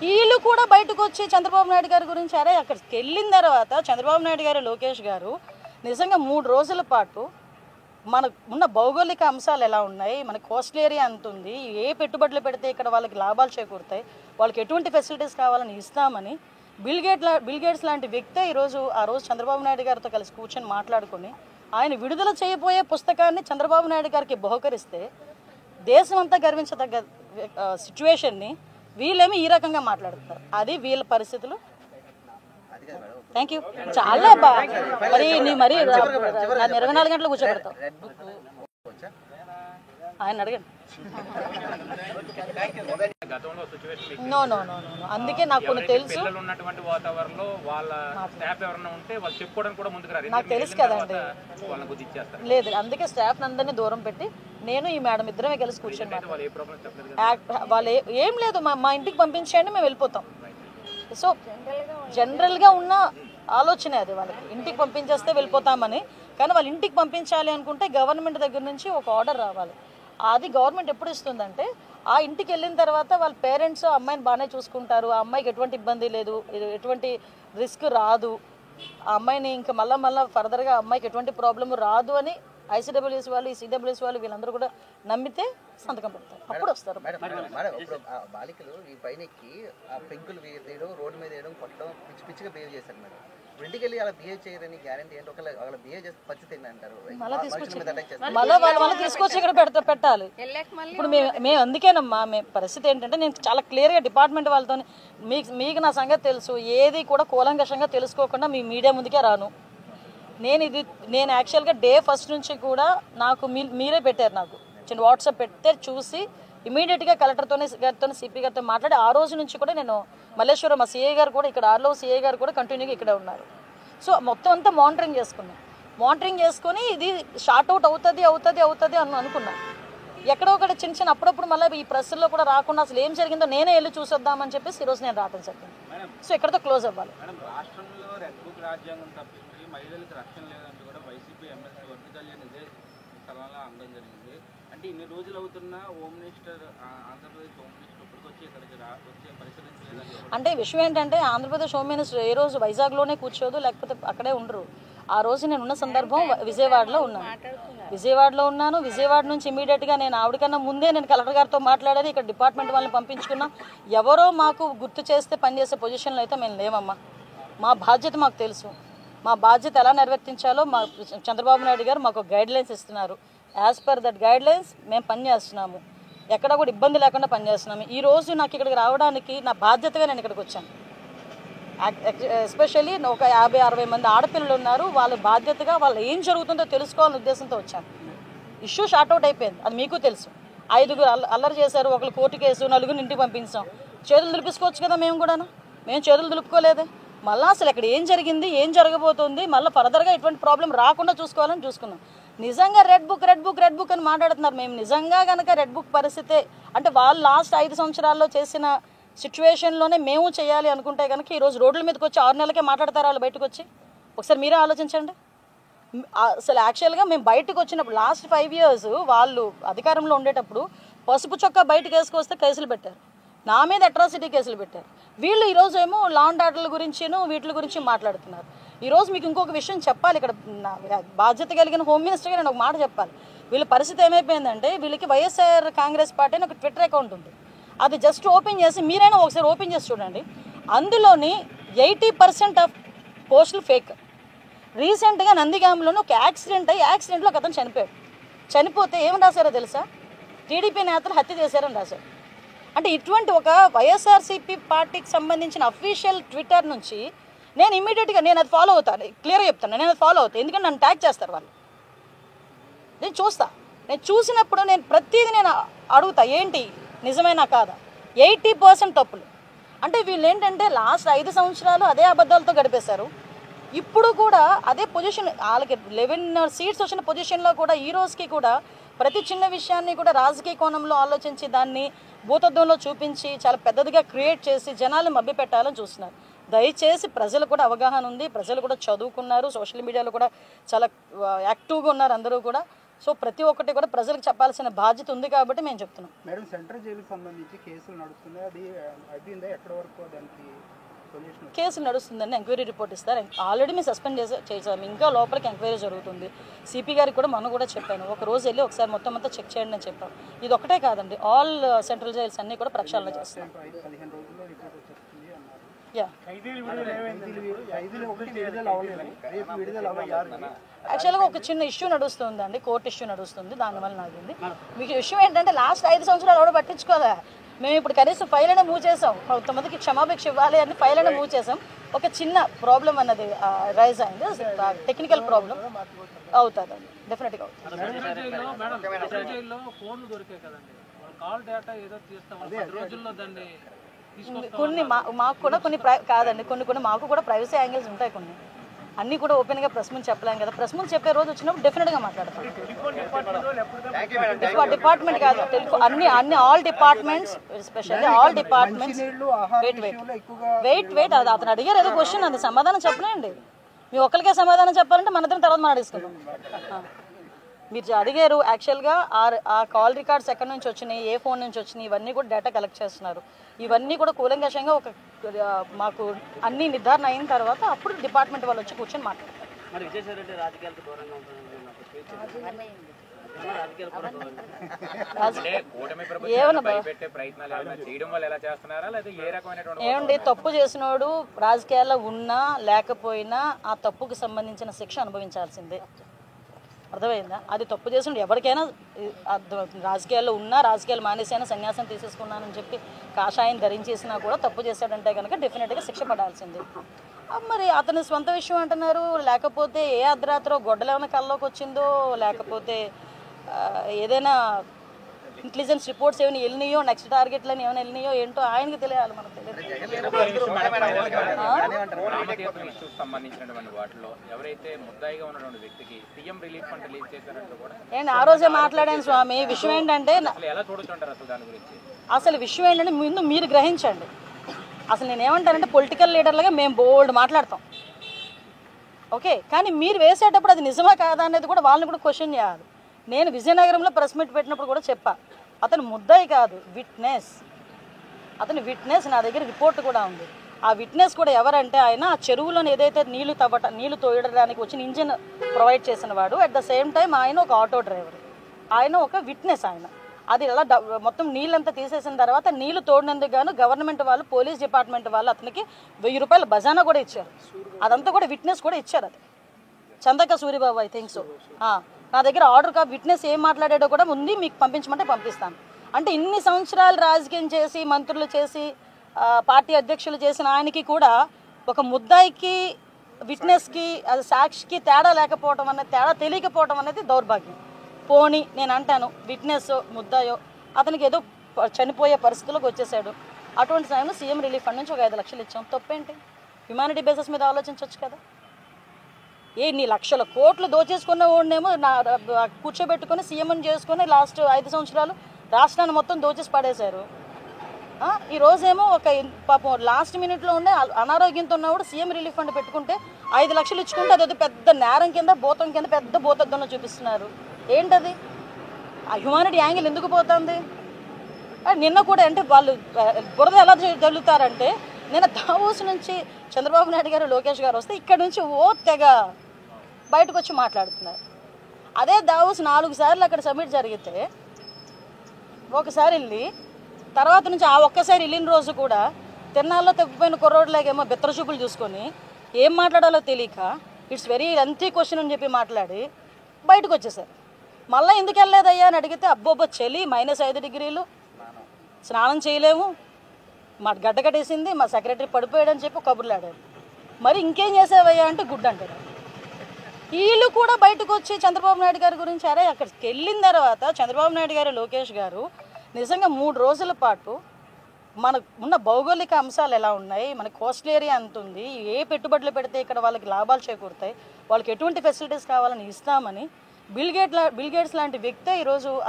వీళ్ళు కూడా బయటకు వచ్చి చంద్రబాబు నాయుడు గారి గురించి, అరే అక్కడికి వెళ్ళిన తర్వాత చంద్రబాబు నాయుడు గారు, లోకేష్ గారు నిజంగా 3 రోజుల పాటు మనకు ఉన్న భౌగోళిక అంశాలు ఎలా ఉన్నాయి, మన కోస్టల్ ఏరియా ఎంత ఉంది, ఏ పెట్టుబడులు పెడితే ఇక్కడ వాళ్ళకి లాభాలు చేకూరుతాయి, వాళ్ళకి ఎటువంటి ఫెసిలిటీస్ కావాలని ఇస్తామని బిల్ గేట్స్ లాంటి వ్యక్తే ఆ రోజు చంద్రబాబు నాయుడు గారితో కలిసి కూర్చొని మాట్లాడుకొని ఆయన విడుదల చేయబోయే పుస్తకాన్ని చంద్రబాబు నాయుడు గారికి బహుకరిస్తే దేశం అంతా గర్వించదగ్గ సిచ్యువేషన్ని వీళ్ళేమో ఈ రకంగా మాట్లాడుతున్నారు. అది వీళ్ళ పరిస్థితులు. Thank you. చాలా మరి నీ మరి 24 గంటలు కూర్చోబెడతావు. ఆయన అడగండి. నో నో నో నో అందుకే నాకు కొన్ని తెలుసు, నాకు తెలుసు కదండి. లేదు, అందుకే స్టాఫ్ అందరినీ దూరం పెట్టి నేను ఈ మేడం ఇద్దరమే కలిసి కూర్చొని వాళ్ళు ఏం లేదు, మా ఇంటికి పంపించండి, మేము వెళ్ళిపోతాం. సో జనరల్గా ఉన్న ఆలోచనే అది, వాళ్ళకి ఇంటికి పంపించేస్తే వెళ్ళిపోతామని. కానీ వాళ్ళు ఇంటికి పంపించాలి అనుకుంటే గవర్నమెంట్ దగ్గర నుంచి ఒక ఆర్డర్ రావాలి. అది గవర్నమెంట్ ఎప్పుడు ఇస్తుందంటే, ఆ ఇంటికి వెళ్ళిన తర్వాత వాళ్ళ పేరెంట్స్ అమ్మాయిని బాగానే చూసుకుంటారు, ఆ అమ్మాయికి ఎటువంటి ఇబ్బంది లేదు, ఎటువంటి రిస్క్ రాదు, ఆ అమ్మాయిని ఇంకా మళ్ళీ ఫర్దర్గా అమ్మాయికి ఎటువంటి ప్రాబ్లమ్ రాదు అని ఐసీడబ్ల్యూఎస్ వాళ్ళు, ఈ సిడబ్ల్యూఎస్ వాళ్ళు వీళ్ళందరూ కూడా నమ్మితే సంతకం పెడతారు, అప్పుడు వస్తారు. బాలికలు ఈ పైన ఎక్కి ఆ పెంకులు వేయడం, రోడ్డు మీద వేయడం, కొట్టడం, పిచ్చిగా బిహేవ్ చేశారు మేడం. ఇంటికి వెళ్ళి అలా బిహేవ్ చేయరని గ్యారంటీ ఏంటి? ఒకవేళ బిహేవ్ చేసే పరిస్థితి ఏంటంటారు? మళ్ళీ తీసుకొచ్చి ఇక్కడ పెట్టాలి. ఇప్పుడు మేము అందుకేనమ్మా, మేము పరిస్థితి ఏంటంటే, నేను చాలా క్లియర్గా డిపార్ట్మెంట్ వాళ్ళతో, మీకు నా సంగతి తెలుసు, ఏది కూడా కూలంకషంగా తెలుసుకోకుండా మీ మీడియా ముందుకే రాను. నేను యాక్చువల్గా డే ఫస్ట్ నుంచి కూడా నాకు మీరే పెట్టారు, నాకు చిన్న వాట్సాప్ పెడితే చూసి ఇమీడియట్గా కలెక్టర్తో సిపి గారితో మాట్లాడి ఆ రోజు నుంచి కూడా నేను మల్లేశ్వరం మా సిఐ గారు కూడా ఇక్కడ ఆర్లో సిఐ గారు కూడా కంటిన్యూగా ఇక్కడ ఉన్నారు. సో మొత్తం అంతా మానిటరింగ్ చేసుకుని ఇది షార్ట్ అవుట్ అవుతుంది అని అనుకున్నాను. ఎక్కడో ఒకటి చిన్న అప్పుడప్పుడు మళ్ళీ ఈ ప్రెస్లో కూడా రాకుండా అసలు ఏం జరిగిందో నేనే వెళ్ళి చూసొద్దామని చెప్పేసి ఈరోజు నేను రావడం జరిగింది. సో ఎక్కడితో క్లోజ్ అవ్వాలి. మేడం, రాష్ట్రంలో రెడ్ బుక్ రాజ్యాంగం తప్పించి మహిళలకు రక్షణ లేదంటూ కూడా వైసీపీ ఎమ్మెల్సీ వర్గ కళ్యాణ్ ఇదే స్థలంలో అందడం జరిగింది. అంటే ఇన్ని రోజులు అవుతున్నా home minister Andhra Pradesh home minister ఇప్పటికొచ్చి ఇక్కడికి వచ్చే పరిశీలించలేదండి. అంటే విషయం ఏంటంటే ఆంధ్రప్రదేశ్ హోమ్ మినిస్టర్ ఏ రోజు వైజాగ్లోనే కూర్చోదు, లేకపోతే అక్కడే ఉండరు. ఆ రోజు నేను ఉన్న సందర్భం విజయవాడలో ఉన్నాను. విజయవాడ నుంచి ఇమీడియట్గా నేను ఆవిడకన్నా ముందే నేను కలెక్టర్ గారితో మాట్లాడాను. ఇక్కడ డిపార్ట్మెంట్ వాళ్ళని పంపించుకున్నా. ఎవరో మాకు గుర్తు చేస్తే పనిచేసే పొజిషన్లో అయితే మేము లేమమ్మా. మా బాధ్యత మాకు తెలుసు. మా బాధ్యత ఎలా నిర్వర్తించాలో మా చంద్రబాబు నాయుడు గారు మాకు గైడ్లైన్స్ ఇస్తున్నారు. యాజ్ పర్ దట్ గైడ్లైన్స్ మేము పనిచేస్తున్నాము. ఎక్కడ కూడా ఇబ్బంది లేకుండా పనిచేస్తున్నాము. ఈరోజు నాకు ఇక్కడికి రావడానికి నా బాధ్యతగా నేను ఇక్కడికి వచ్చాను. ఎస్పెషల్లీ ఒక 50-60 మంది ఆడపిల్లలు ఉన్నారు. వాళ్ళ బాధ్యతగా వాళ్ళు ఏం జరుగుతుందో తెలుసుకోవాలనే ఉద్దేశంతో వచ్చాను. ఇష్యూ షార్ట్అవుట్ అయిపోయింది, అది మీకు తెలుసు. 5 అల్లరి చేశారు, ఒకళ్ళు కోర్టు కేసు, 4 ఇంటికి పంపించాం. చేతులు దులిపించుకోవచ్చు కదా మేము కూడా. మేము చేతులు దులుపుకోలేదే. మళ్ళీ అసలు ఇక్కడ ఏం జరిగింది, ఏం జరగబోతుంది, మళ్ళీ ఫర్దర్గా ఎటువంటి ప్రాబ్లం రాకుండా చూసుకోవాలని చూసుకున్నాం. నిజంగా రెడ్ బుక్ అని మాట్లాడుతున్నారు. మేము నిజంగా కనుక రెడ్ బుక్ పరిస్థితే అంటే వాళ్ళు లాస్ట్ 5 సంవత్సరాల్లో చేసిన సిచ్యువేషన్లోనే మేము చేయాలి అనుకుంటే కనుక ఈరోజు రోడ్ల మీదకి వచ్చి 6 నెలలకే మాట్లాడతారు వాళ్ళు బయటకు వచ్చి. ఒకసారి మీరే ఆలోచించండి. అసలు యాక్చువల్గా మేము బయటకు వచ్చినప్పుడు లాస్ట్ 5 years వాళ్ళు అధికారంలో ఉండేటప్పుడు పసుపు చొక్కా బయటకు వేసుకొస్తే కేసులు పెట్టారు. నా మీద అట్రాసిటీ కేసులు పెట్టారు. వీళ్ళు ఈరోజు ఏమో లా అండ్ ఆర్డర్ల గురించిను వీటి గురించి మాట్లాడుతున్నారు. ఈరోజు మీకు ఇంకొక విషయం చెప్పాలి. ఇక్కడ బాధ్యత కలిగిన హోమ్ మినిస్టర్గా నేను ఒక మాట చెప్పాలి. వీళ్ళ పరిస్థితి ఏమైపోయిందంటే వీళ్ళకి వైఎస్ఆర్ కాంగ్రెస్ పార్టీ అని ఒక ట్విట్టర్ అకౌంట్ ఉంది. అది జస్ట్ ఓపెన్ చేసి మీరైనా ఒకసారి ఓపెన్ చేసి చూడండి. అందులోని 80% ఆఫ్ పోస్టులు ఫేక్. రీసెంట్గా నందిగాంలోనే ఒక యాక్సిడెంట్లో ఒక అతను చనిపోతే ఏం రాశారో తెలుసా? టీడీపీ నేతలు హత్య చేశారని రాశారు. అంటే ఇటువంటి ఒక వైఎస్ఆర్సీపీ పార్టీకి సంబంధించిన అఫీషియల్ ట్విట్టర్ నుంచి నేను ఇమీడియట్గా నేను అది ఫాలో అవుతాను. క్లియర్గా చెప్తాను, నేను అది ఫాలో అవుతాను. ఎందుకంటే నన్ను ట్యాగ్ చేస్తారు వాళ్ళు. నేను చూసినప్పుడు నేను ప్రతిదీ నేను అడుగుతా, ఏంటి నిజమేనా కాదా. 80% తప్పులు. అంటే వీళ్ళు ఏంటంటే లాస్ట్ 5 సంవత్సరాలు అదే అబద్ధాలతో గడిపేశారు. ఇప్పుడు కూడా అదే పొజిషన్, వాళ్ళకి 11 సీట్స్ వచ్చిన పొజిషన్లో కూడా ఈ రోజుకి కూడా ప్రతి చిన్న విషయాన్ని కూడా రాజకీయ కోణంలో ఆలోచించి దాన్ని భూతద్దంలో చూపించి చాలా పెద్దదిగా క్రియేట్ చేసి జనాలు మభ్యపెట్టాలని చూస్తున్నారు. దయచేసి ప్రజలు కూడా అవగాహన ఉంది, ప్రజలు కూడా చదువుకున్నారు, సోషల్ మీడియాలో కూడా చాలా యాక్టివ్గా ఉన్నారు అందరూ కూడా. సో ప్రతి ఒక్కటి కూడా ప్రజలకు చెప్పాల్సిన బాధ్యత ఉంది కాబట్టి మేము చెప్తున్నాం. మేడం, సెంట్రల్ జైలుకి సంబంధించి కేసులు నడుస్తున్నాయి, అది అయిపోయిందా? ఎక్కడ వరకు దానికి సొల్యూషన్? కేసులు నడుస్తుందని ఎంక్వైరీ రిపోర్ట్ ఇస్తారు. ఆల్రెడీ మేము సస్పెండ్ చేసాము, ఇంకా లోపలికి ఎంక్వైరీ జరుగుతుంది. సిపి గారికి కూడా మొన్న కూడా చెప్పాను, ఒక రోజు వెళ్ళి ఒకసారి మొత్తం అంతా చెక్ చేయండి అని చెప్పాను. ఇది ఒకటే కాదండి, ఆల్ సెంట్రల్ జైల్స్ అన్నీ కూడా ప్రక్షాళన చేస్తాం. 15 రోజుల్లో రిపోర్ట్ వచ్చేస్తుంది అన్నారు. యాక్చువల్గా ఒక చిన్న ఇష్యూ నడుస్తుందండి, కోర్టు ఇష్యూ నడుస్తుంది, దానివల్ల నాగింది. మీకు ఇష్యూ ఏంటంటే లాస్ట్ 5 సంవత్సరాలు ఎవడో పట్టించుకోలే. మేము ఇప్పుడు కనీసం ఫైల్ అయినా మూవ్ చేసాం, కొంతమందికి క్షమాభిక్ష ఇవ్వాలి అని ఫైల్ అయినా మూవ్ చేసాం. ఒక చిన్న ప్రాబ్లం అన్నది రైజ్ అయింది, టెక్నికల్ ప్రాబ్లం అవుతుందండి, డెఫినెట్గా అవుతుంది. కొన్ని మాకు కూడా కొన్ని కాదండి, కొన్ని మాకు కూడా ప్రైవసీ యాంగిల్స్ ఉంటాయి. కొన్ని అన్నీ కూడా ఓపెన్గా ప్రెస్ ముందు చెప్పలేం కదా. ప్రెస్ ముందు చెప్పే రోజు వచ్చినప్పుడు డెఫినెట్గా మాట్లాడతాం. డిపార్ట్మెంట్ కాదు, అన్ని all departments, especially all departments. Wait అది అతను అడిగారు ఏదో క్వశ్చన్, అది సమాధానం చెప్పలేండి. మీ ఒక్కరికే సమాధానం చెప్పాలంటే మన ఇద్దరం తర్వాత మాట్లాడుకుందాం. మీరు అడిగారు యాక్చువల్గా ఆ కాల్ రికార్డ్స్ ఎక్కడి నుంచి వచ్చినాయి, ఏ ఫోన్ నుంచి వచ్చినాయి, ఇవన్నీ కూడా డేటా కలెక్ట్ చేస్తున్నారు. ఇవన్నీ కూడా కూలంకషంగా ఒక మాకు అన్ని నిర్ధారణ అయిన తర్వాత అప్పుడు డిపార్ట్మెంట్ వాళ్ళు వచ్చి కూర్చొని మాట్లాడతారు. ఏమండి, తప్పు చేసినోడు రాజకీయాల్లో ఉన్నా లేకపోయినా ఆ తప్పుకి సంబంధించిన శిక్ష అనుభవించాల్సిందే. అర్థమైందా? అది తప్పు చేసిన ఎవరికైనా రాజకీయాల్లో ఉన్నా, రాజకీయాలు మానేసైనా సన్యాసం తీసేసుకున్నానని చెప్పి కాషాయం ధరించేసినా కూడా తప్పు చేశాడంటే కనుక డెఫినెట్గా శిక్ష పడాల్సిందే. మరి అతని స్వంత విషయం అంటున్నారు, లేకపోతే ఏ అర్ధరాత్రో గొడ్డలేమైనా కల్లోకి వచ్చిందో, లేకపోతే ఏదైనా ఇంటెలిజెన్స్ రిపోర్ట్స్ ఏమైనా వెళ్ళినాయో, నెక్స్ట్ టార్గెట్లని ఏమైనా వెళ్ళినాయో ఏంటో ఆయనకి తెలియాలి, మనకు తెలియదు. సంబంధించినటువంటి వాటిలో ఎవరైతే ముద్దాయిగా ఉన్నటువంటి వ్యక్తికి సీఎం రిలీఫ్ ఫండ్ రిలీజ్ చేశారంటూ కూడా నేను ఆ రోజే మాట్లాడాను స్వామి. విషయం ఏంటంటే ఎలా చూడొచ్చుంటారు అసలు దాని గురించి? అసలు విషయం ఏంటంటే ముందు మీరు గ్రహించండి. అసలు నేను ఏమంటానంటే పొలిటికల్ లీడర్లుగా మేము బోల్డ్ మాట్లాడతాం, ఓకే, కానీ మీరు వేసేటప్పుడు అది నిజమా కాదా అనేది కూడా వాళ్ళని కూడా క్వశ్చన్ చేయాలి. నేను విజయనగరంలో ప్రెస్ మీట్ పెట్టినప్పుడు కూడా చెప్పా, అతను ముద్దాయి కాదు, విట్నెస్. అతను విట్నెస్, నా దగ్గర రిపోర్ట్ కూడా ఉంది. ఆ విట్నెస్ కూడా ఎవరంటే ఆయన ఆ చెరువులోని ఏదైతే నీళ్లు తోయడానికి వచ్చిన ఇంజిన్ ప్రొవైడ్ చేసిన వాడు, అట్ ద సేమ్ టైం ఆయన ఒక ఆటో డ్రైవర్, ఆయన ఒక విట్నెస్. ఆయన అది ఎలా మొత్తం నీళ్ళంతా తీసేసిన తర్వాత నీళ్లు తోడినందుకు గాను గవర్నమెంట్ వాళ్ళు, పోలీస్ డిపార్ట్మెంట్ వాళ్ళు అతనికి 1000 రూపాయల బజానా కూడా ఇచ్చారు. అదంతా కూడా విట్నెస్ కూడా ఇచ్చారు. అది Chandaka Suribabu, I think so. నా దగ్గర ఆర్డర్ కాపీ, విట్నెస్ ఏం మాట్లాడాడో కూడా ఉంది, మీకు పంపించమంటే పంపిస్తాను. అంటే ఇన్ని సంవత్సరాలు రాజకీయం చేసి, మంత్రులు చేసి, పార్టీ అధ్యక్షులు చేసిన ఆయనకి కూడా ఒక ముద్దాయికి, విట్నెస్కి, అది సాక్షికి తేడా లేకపోవడం అనేది, తేడా తెలియకపోవడం అనేది దౌర్భాగ్యం. పోనీ నేను అంటాను, విట్నెస్ ముద్దాయో అతనికి ఏదో చనిపోయే పరిస్థితుల్లోకి వచ్చేసాడు, అటువంటి సమయంలో సీఎం రిలీఫ్ ఫండ్ నుంచి ఒక 5 లక్షలు ఇచ్చాం. తప్పేంటి? హ్యుమానిటీ బేసిస్ మీద ఆలోచించవచ్చు కదా. ఎన్ని లక్షల కోట్లు దోచేసుకున్న వాడినేమో కూర్చోబెట్టుకొని సీఎం చేసుకొని లాస్ట్ 5 సంవత్సరాలు రాష్ట్రాన్ని మొత్తం దోచేసి పడేశారు. ఈరోజేమో ఒక పాపం లాస్ట్ మినిట్లో ఉండే అనారోగ్యంతో ఉన్నవాడు సీఎం రిలీఫ్ ఫండ్ పెట్టుకుంటే 5 లక్షలు ఇచ్చుకుంటే అది పెద్ద నేరం కింద, భూతం కింద పెద్ద భూతద్దంలో చూపిస్తున్నారు. ఏంటది? ఆ హ్యుమానిటీ యాంగిల్ ఎందుకు పోతుంది? నిన్న కూడా అంటే వాళ్ళు బురద ఎలా జల్లుతారంటే, నిన్న దావోస్ నుంచి చంద్రబాబు నాయుడు గారు, లోకేష్ గారు వస్తే ఇక్కడ నుంచి తెగ బయటకు వచ్చి మాట్లాడుతున్నారు. అదే దావోస్ 4 సార్లు అక్కడ సబ్మిట్ జరిగితే, ఒకసారి వెళ్ళి తర్వాత నుంచి ఆ ఒక్కసారి వెళ్ళిన రోజు కూడా తిన్నాల్లో తప్పిపోయిన కుర్రోడ్లాగేమో బిత్తర చూపులు చూసుకొని ఏం మాట్లాడాలో తెలియక ఇట్స్ వెరీ లెంతీ క్వశ్చన్ అని చెప్పి మాట్లాడి బయటకు వచ్చేసారు. మళ్ళీ ఎందుకు వెళ్ళలేదయ్యా అని అడిగితే, అబ్బోబ్బో చలి -5 డిగ్రీలు, స్నానం చేయలేము, మా గడ్డ కట్టేసింది, మా సెక్రటరీ పడిపోయాడని చెప్పి కబుర్లు ఆడారు. మరి ఇంకేం చేసావయ్యా అంటే గుడ్ అంటారు. వీళ్ళు కూడా బయటకు వచ్చి చంద్రబాబు నాయుడు గారి గురించి, అరే అక్కడికి వెళ్ళిన తర్వాత చంద్రబాబు నాయుడు గారు, లోకేష్ గారు నిజంగా 3 రోజుల పాటు మనకు ఉన్న భౌగోళిక అంశాలు ఎలా ఉన్నాయి, మన కోస్టల్ ఏరియా ఎంత ఉంది, ఏ పెట్టుబడులు పెడితే ఇక్కడ వాళ్ళకి లాభాలు చేకూరుతాయి, వాళ్ళకి ఎటువంటి ఫెసిలిటీస్ కావాలని ఇస్తామని బిల్ గేట్స్ లాంటి వ్యక్తే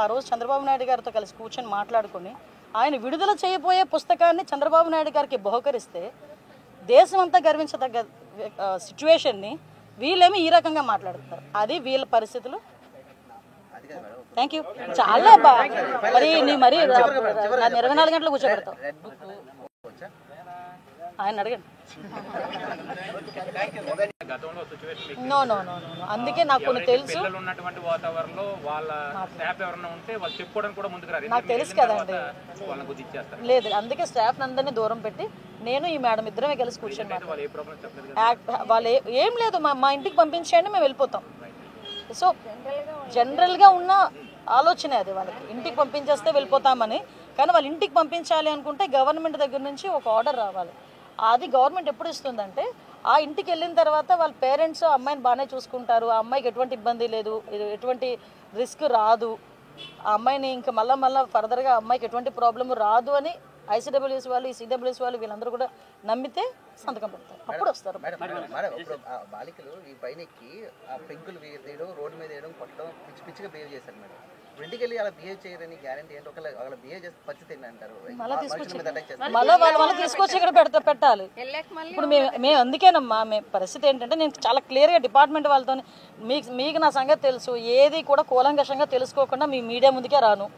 ఆ రోజు చంద్రబాబు నాయుడు గారితో కలిసి కూర్చొని మాట్లాడుకొని ఆయన విడుదల చేయబోయే పుస్తకాన్ని చంద్రబాబు నాయుడు గారికి బహుకరిస్తే దేశం అంతా గర్వించదగ్గ సిచ్యువేషన్ని వీళ్ళేమో ఈ రకంగా మాట్లాడుతున్నారు. అది వీళ్ళ పరిస్థితులు. Thank you. చాలా మరి నీ మరి 24 గంటలు కూర్చోబెడతావు. ఆయన అడగండి. నో నో నో నో అందుకే నాకు కొన్ని తెలుసు, నాకు తెలుసు కదండి. లేదు, అందుకే స్టాఫ్ అందరినీ దూరం పెట్టి నేను ఈ మేడం ఇద్దరమే కలిసి కూర్చొని వాళ్ళు ఏం లేదు, మా ఇంటికి పంపించేయండి, మేము వెళ్ళిపోతాం. సో జనరల్గా ఉన్న ఆలోచనే అది, వాళ్ళకి ఇంటికి పంపించేస్తే వెళ్ళిపోతామని. కానీ వాళ్ళు ఇంటికి పంపించాలి అనుకుంటే గవర్నమెంట్ దగ్గర నుంచి ఒక ఆర్డర్ రావాలి. అది గవర్నమెంట్ ఎప్పుడు ఇస్తుందంటే, ఆ ఇంటికి వెళ్ళిన తర్వాత వాళ్ళ పేరెంట్స్ అమ్మాయిని బాగానే చూసుకుంటారు, ఆ అమ్మాయికి ఎటువంటి ఇబ్బంది లేదు, ఎటువంటి రిస్క్ రాదు, ఆ అమ్మాయిని ఇంకా మళ్ళీ ఫర్దర్గా అమ్మాయికి ఎటువంటి ప్రాబ్లమ్ రాదు అని ICWS వాళ్ళు, ఈ CWS వాళ్ళు వీళ్ళందరూ కూడా నమ్మితే సంతకం పెడతారు, అప్పుడు వస్తారు. బాలికలు ఈ పైన ఎక్కి ఆ పెంకులు వేయడం, రోడ్డు మీద వేయడం, కొట్టడం, పిచ్చిగా బిహేవ్ చేశారు మేడం. ఇంటికి వెళ్ళి అలా బిహేవ్ చేయరని గ్యారంటీ ఏంటి? ఒకవేళ బిహేవ్ చేసే పరిస్థితి ఏంటంటారు? మళ్ళీ తీసుకొచ్చి ఇక్కడ పెట్టాలి. ఇప్పుడు మేము అందుకేనమ్మా, మేము పరిస్థితి ఏంటంటే, నేను చాలా క్లియర్గా డిపార్ట్మెంట్ వాళ్ళతో, మీకు నా సంగతి తెలుసు, ఏది కూడా కూలంకషంగా తెలుసుకోకుండా మీ మీడియా ముందుకే రాను.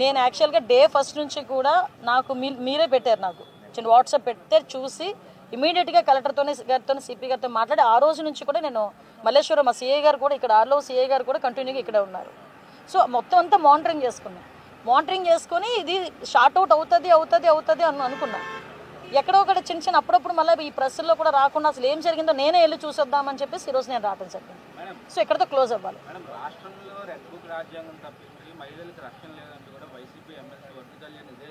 నేను యాక్చువల్గా డే ఫస్ట్ నుంచి కూడా నాకు మీరే పెట్టారు, నాకు చిన్న వాట్సాప్ పెడితే చూసి ఇమీడియట్గా కలెక్టర్తో గారితో CP గారితో మాట్లాడి ఆ రోజు నుంచి కూడా నేను మల్లేశ్వరం, మా CA గారు కూడా ఇక్కడ, ఆర్లో CA గారు కూడా కంటిన్యూగా ఇక్కడే ఉన్నారు. సో మొత్తం అంతా మానిటరింగ్ చేసుకొని ఇది షార్ట్ అవుట్ అవుతుంది అని అనుకున్నా. ఎక్కడో ఒకటి చిన్న అప్పుడప్పుడు మళ్ళీ ఈ ప్రెస్లో కూడా రాకుండా అసలు ఏం జరిగిందో నేనే వెళ్ళి చూసొద్దామని చెప్పేసి ఈరోజు నేను రావడం జరిగింది. సో ఇక్కడతో క్లోజ్ అవ్వాలి. రాష్ట్రంలో రెడ్ బుక్ రాజ్యాంగం తప్పించి మహిళలకు రక్షణ లేదంటూ కూడా వైసీపీ ఎమ్మెల్సీ వర్తి కళ్యాణ్ ఇదే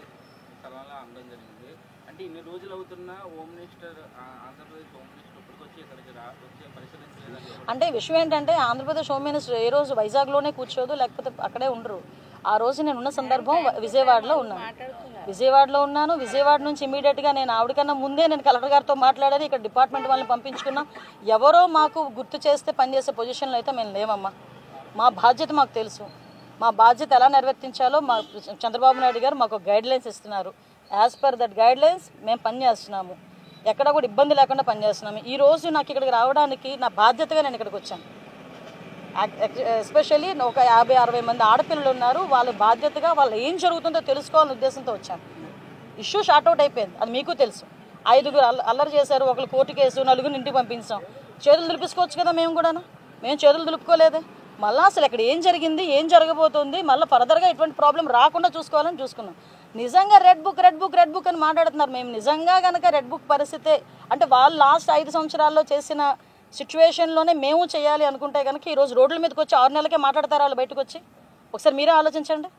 స్థలంలో అనడం జరిగింది. అంటే ఇన్ని రోజులు అవుతున్న home minister, Andhra Pradesh home minister ఇప్పటికొచ్చి ఇక్కడికి వచ్చే పరిశీలించలేదంటే, అంటే విషయం ఏంటంటే ఆంధ్రప్రదేశ్ హోమ్ మినిస్టర్ ఏ రోజు వైజాగ్లోనే కూర్చోదు, లేకపోతే అక్కడే ఉండరు. ఆ రోజు నేను ఉన్న సందర్భం విజయవాడలో ఉన్నాను. విజయవాడ నుంచి ఇమీడియట్గా నేను ఆవిడకన్నా ముందే నేను కలెక్టర్ గారితో మాట్లాడాను. ఇక్కడ డిపార్ట్మెంట్ వాళ్ళని పంపించుకున్నాం. ఎవరో మాకు గుర్తు చేస్తే పనిచేసే పొజిషన్లో అయితే మేము లేవమ్మా. మా బాధ్యత మాకు తెలుసు. మా బాధ్యత ఎలా నిర్వర్తించాలో మా చంద్రబాబు నాయుడు గారు మాకు గైడ్లైన్స్ ఇస్తున్నారు. యాజ్ పర్ దట్ గైడ్లైన్స్ మేము పనిచేస్తున్నాము. ఎక్కడ కూడా ఇబ్బంది లేకుండా పనిచేస్తున్నాము. ఈరోజు నాకు ఇక్కడికి రావడానికి నా బాధ్యతగా నేను ఇక్కడికి వచ్చాను. ఎస్పెషల్లీ ఒక 50-60 మంది ఆడపిల్లలు ఉన్నారు. వాళ్ళ బాధ్యతగా వాళ్ళు ఏం జరుగుతుందో తెలుసుకోవాలనే ఉద్దేశంతో వచ్చాను. ఇష్యూ షార్ట్అవుట్ అయిపోయింది, అది మీకు తెలుసు. 5 అల్లరి చేశారు, ఒకళ్ళు కోర్టు కేసు, 4 ఇంటికి పంపించాం. చేతులు దులిపించుకోవచ్చు కదా మేము కూడా. మేము చేతులు దులుపుకోలేదే. మళ్ళీ అసలు ఇక్కడ ఏం జరిగింది, ఏం జరగబోతుంది, మళ్ళీ ఫర్దర్గా ఎటువంటి ప్రాబ్లం రాకుండా చూసుకోవాలని చూసుకున్నాం. నిజంగా రెడ్ బుక్ అని మాట్లాడుతున్నారు. మేము నిజంగా కనుక రెడ్ బుక్ పరిస్థితే అంటే వాళ్ళు లాస్ట్ 5 సంవత్సరాల్లో చేసిన సిచ్యువేషన్లోనే మేము చేయాలి అనుకుంటే కనుక ఈరోజు రోడ్ల మీదకి వచ్చి 6 నెలలకే మాట్లాడతారు వాళ్ళు బయటకు వచ్చి. ఒకసారి మీరే ఆలోచించండి.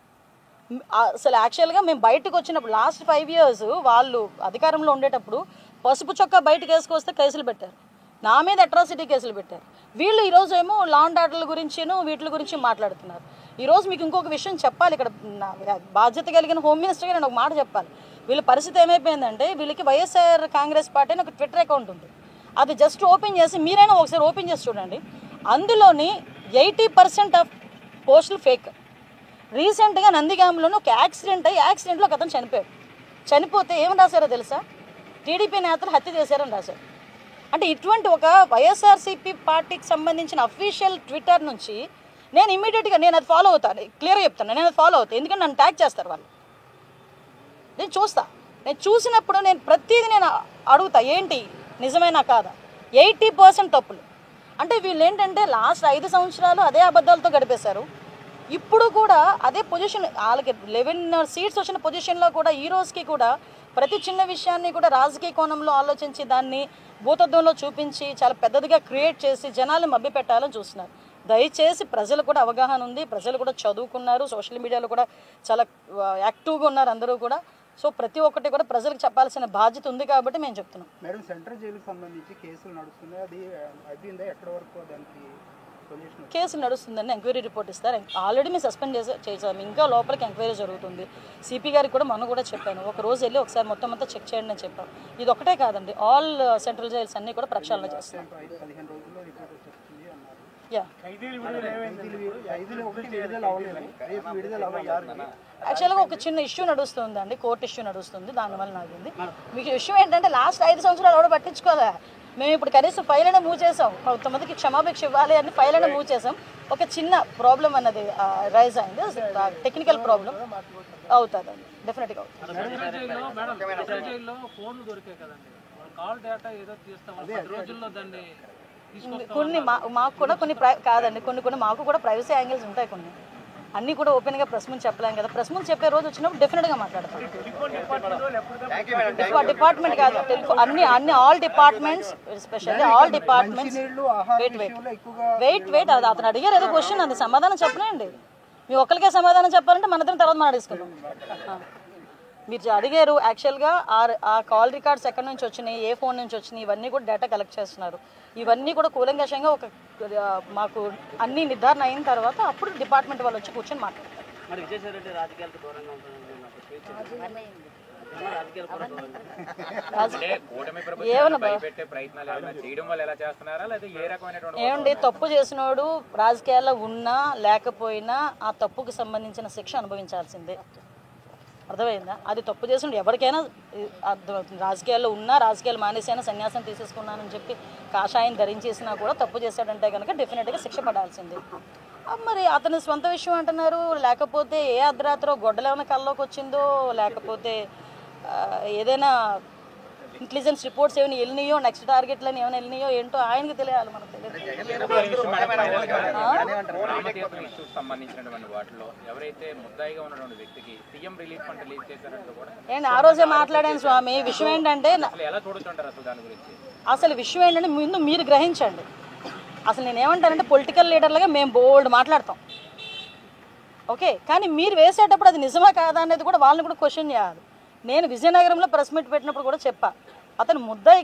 అసలు యాక్చువల్గా మేము బయటకు వచ్చినప్పుడు లాస్ట్ 5 years వాళ్ళు అధికారంలో ఉండేటప్పుడు పసుపు చొక్కా బయటకు వేసుకొస్తే కేసులు పెట్టారు. నా మీద అట్రాసిటీ కేసులు పెట్టారు. వీళ్ళు ఈరోజు ఏమో లా అండ్ ఆర్డర్ల గురించిను వీటి గురించి మాట్లాడుతున్నారు. ఈరోజు మీకు ఇంకొక విషయం చెప్పాలి. ఇక్కడ బాధ్యత కలిగిన హోమ్ మినిస్టర్గా నేను ఒక మాట చెప్పాలి. వీళ్ళ పరిస్థితి ఏమైపోయిందంటే వీళ్ళకి వైఎస్ఆర్ కాంగ్రెస్ పార్టీ అని ఒక ట్విట్టర్ అకౌంట్ ఉంది. అది జస్ట్ ఓపెన్ చేసి మీరైనా ఒకసారి ఓపెన్ చేసి చూడండి. అందులోని 80% ఆఫ్ పోస్టులు ఫేక్. రీసెంట్గా నందిగాంలోనే ఒక యాక్సిడెంట్లో ఒక అతను చనిపోయాడు. చనిపోతే ఏమని రాశారో తెలుసా? టీడీపీ నేతలు హత్య చేశారని రాశారు. అంటే ఇటువంటి ఒక వైఎస్ఆర్సీపీ పార్టీకి సంబంధించిన అఫీషియల్ ట్విట్టర్ నుంచి నేను ఇమీడియట్గా నేను అది ఫాలో అవుతాను. క్లియర్గా చెప్తాను, నేను అది ఫాలో అవుతాను. ఎందుకంటే నన్ను ట్యాగ్ చేస్తారు వాళ్ళు. నేను చూసినప్పుడు నేను ప్రతిదీ నేను అడుగుతా, ఏంటి నిజమేనా కాదా. 80% తప్పులు. అంటే వీళ్ళు ఏంటంటే లాస్ట్ 5 సంవత్సరాలు అదే అబద్ధాలతో గడిపేశారు. ఇప్పుడు కూడా అదే పొజిషన్, వాళ్ళకి 11 సీట్స్ వచ్చిన పొజిషన్లో కూడా ఈ రోజుకి కూడా ప్రతి చిన్న విషయాన్ని కూడా రాజకీయ కోణంలో ఆలోచించి దాన్ని భూతత్వంలో చూపించి చాలా పెద్దదిగా క్రియేట్ చేసి జనాలను మభ్యపెట్టాలని చూస్తున్నారు. దయచేసి ప్రజలు కూడా అవగాహన ఉంది, ప్రజలు కూడా చదువుకున్నారు, సోషల్ మీడియాలో కూడా చాలా యాక్టివ్గా ఉన్నారు అందరూ కూడా. సో ప్రతి ఒక్కటి కూడా ప్రజలకు చెప్పాల్సిన బాధ్యత ఉంది కాబట్టి మేము చెప్తున్నాం. మేడం, సెంట్రల్ జైలుకి సంబంధించి కేసులు నడుస్తున్నాయి, అది అయిపోయిందా? ఎక్కడ వరకు దానికి కేసు నడుస్తుందని ఎంక్వైరీ రిపోర్ట్ ఇస్తారు. ఆల్రెడీ మేము సస్పెండ్ చేసాము. ఇంకా లోపలికి ఎంక్వైరీ జరుగుతుంది. సిపి గారికి కూడా మొన్న కూడా చెప్పాను, ఒక రోజు వెళ్ళి ఒకసారి మొత్తం అంతా చెక్ చేయండి అని చెప్పాను. ఇది ఒకటే కాదండి, ఆల్ సెంట్రల్ జైల్స్ అన్నీ కూడా ప్రక్షాళన చేస్తాం. 15 రోజుల్లో రిపోర్ట్ వచ్చేస్తుంది అన్నారు. యాక్చువల్గా ఒక చిన్న ఇష్యూ నడుస్తుందండి, కోర్టు ఇష్యూ నడుస్తుంది, దానివల్ల నాకుంది. మీకు ఇష్యూ ఏంటంటే లాస్ట్ 5 సంవత్సరాలు ఎవడో పట్టించుకోలే. మేము ఇప్పుడు కనీసం ఫైల్ అయినా మూవ్ చేసాం. కొంతమందికి క్షమాభిక్ష ఇవ్వాలి అని ఫైల్ అయినా మూవ్ చేసాం. ఒక చిన్న ప్రాబ్లం అన్నది రైజ్ అయింది, టెక్నికల్ ప్రాబ్లం అవుతుందండి, డెఫినెట్గా అవుతుంది. కొన్ని మాకు కూడా కొన్ని కాదండి, కొన్ని మాకు కూడా ప్రైవసీ యాంగిల్స్ ఉంటాయి. కొన్ని అన్నీ కూడా ఓపెన్గా ప్రెస్ ముందు చెప్పలేం కదా. ప్రెస్ ముందు చెప్పే రోజు వచ్చినప్పుడు డెఫినెట్గా మాట్లాడతాం. డిపార్ట్మెంట్ కాదు, అన్ని all departments, especially all departments. Wait అది అతను అడిగారు ఏదో క్వశ్చన్, అది సమాధానం చెప్పనండి. మీ ఒక్కరికే సమాధానం చెప్పాలంటే మన ఇద్దరం తర్వాత మాట్లాడేసుకుందాం. మీరు అడిగారు యాక్చువల్గా ఆ కాల్ రికార్డ్స్ ఎక్కడి నుంచి వచ్చినాయి, ఏ ఫోన్ నుంచి వచ్చినాయి, ఇవన్నీ కూడా డేటా కలెక్ట్ చేస్తున్నారు. ఇవన్నీ కూడా కూలంకషంగా ఒక మాకు అన్ని నిర్ధారణ అయిన తర్వాత అప్పుడు డిపార్ట్మెంట్ వాళ్ళు వచ్చి కూర్చొని మాట్లాడతారు. ఏమండి, తప్పు చేసినోడు రాజకీయాల్లో ఉన్నా లేకపోయినా ఆ తప్పుకు సంబంధించిన శిక్ష అనుభవించాల్సిందే. అర్థమైందా? అది తప్పు చేసిన ఎవరికైనా రాజకీయాల్లో ఉన్నా, రాజకీయాలు మానేసైనా సన్యాసం తీసేసుకున్నానని చెప్పి కాషాయం ధరించేసినా కూడా తప్పు చేశాడంటే కనుక డెఫినెట్గా శిక్ష పడాల్సిందే. మరి అతని సొంత విషయం అంటున్నారు, లేకపోతే ఏ అర్ధరాత్రో గొడ్డలేమైనా కల్లోకి వచ్చిందో, లేకపోతే ఏదైనా ఇంటెలిజెన్స్ రిపోర్ట్స్ ఏమైనా వెళ్ళినాయో, నెక్స్ట్ టార్గెట్లని ఏమైనా వెళ్ళినాయో ఏంటో ఆయనకి తెలియాలి, మనకు తెలియదు. నేను ఆ రోజే మాట్లాడాను స్వామి. విషయం ఏంటంటే ముందు మీరు గ్రహించండి. అసలు నేనేమంటానంటే పొలిటికల్ లీడర్లుగా మేము బోల్డ్ మాట్లాడతాం, ఓకే, కానీ మీరు వేసేటప్పుడు అది నిజమా కాదా అనేది కూడా వాళ్ళని కూడా క్వశ్చన్ చేయాలి. నేను విజయనగరంలో ప్రెస్ మీట్ పెట్టినప్పుడు కూడా చెప్పా, అతను ముద్దాయి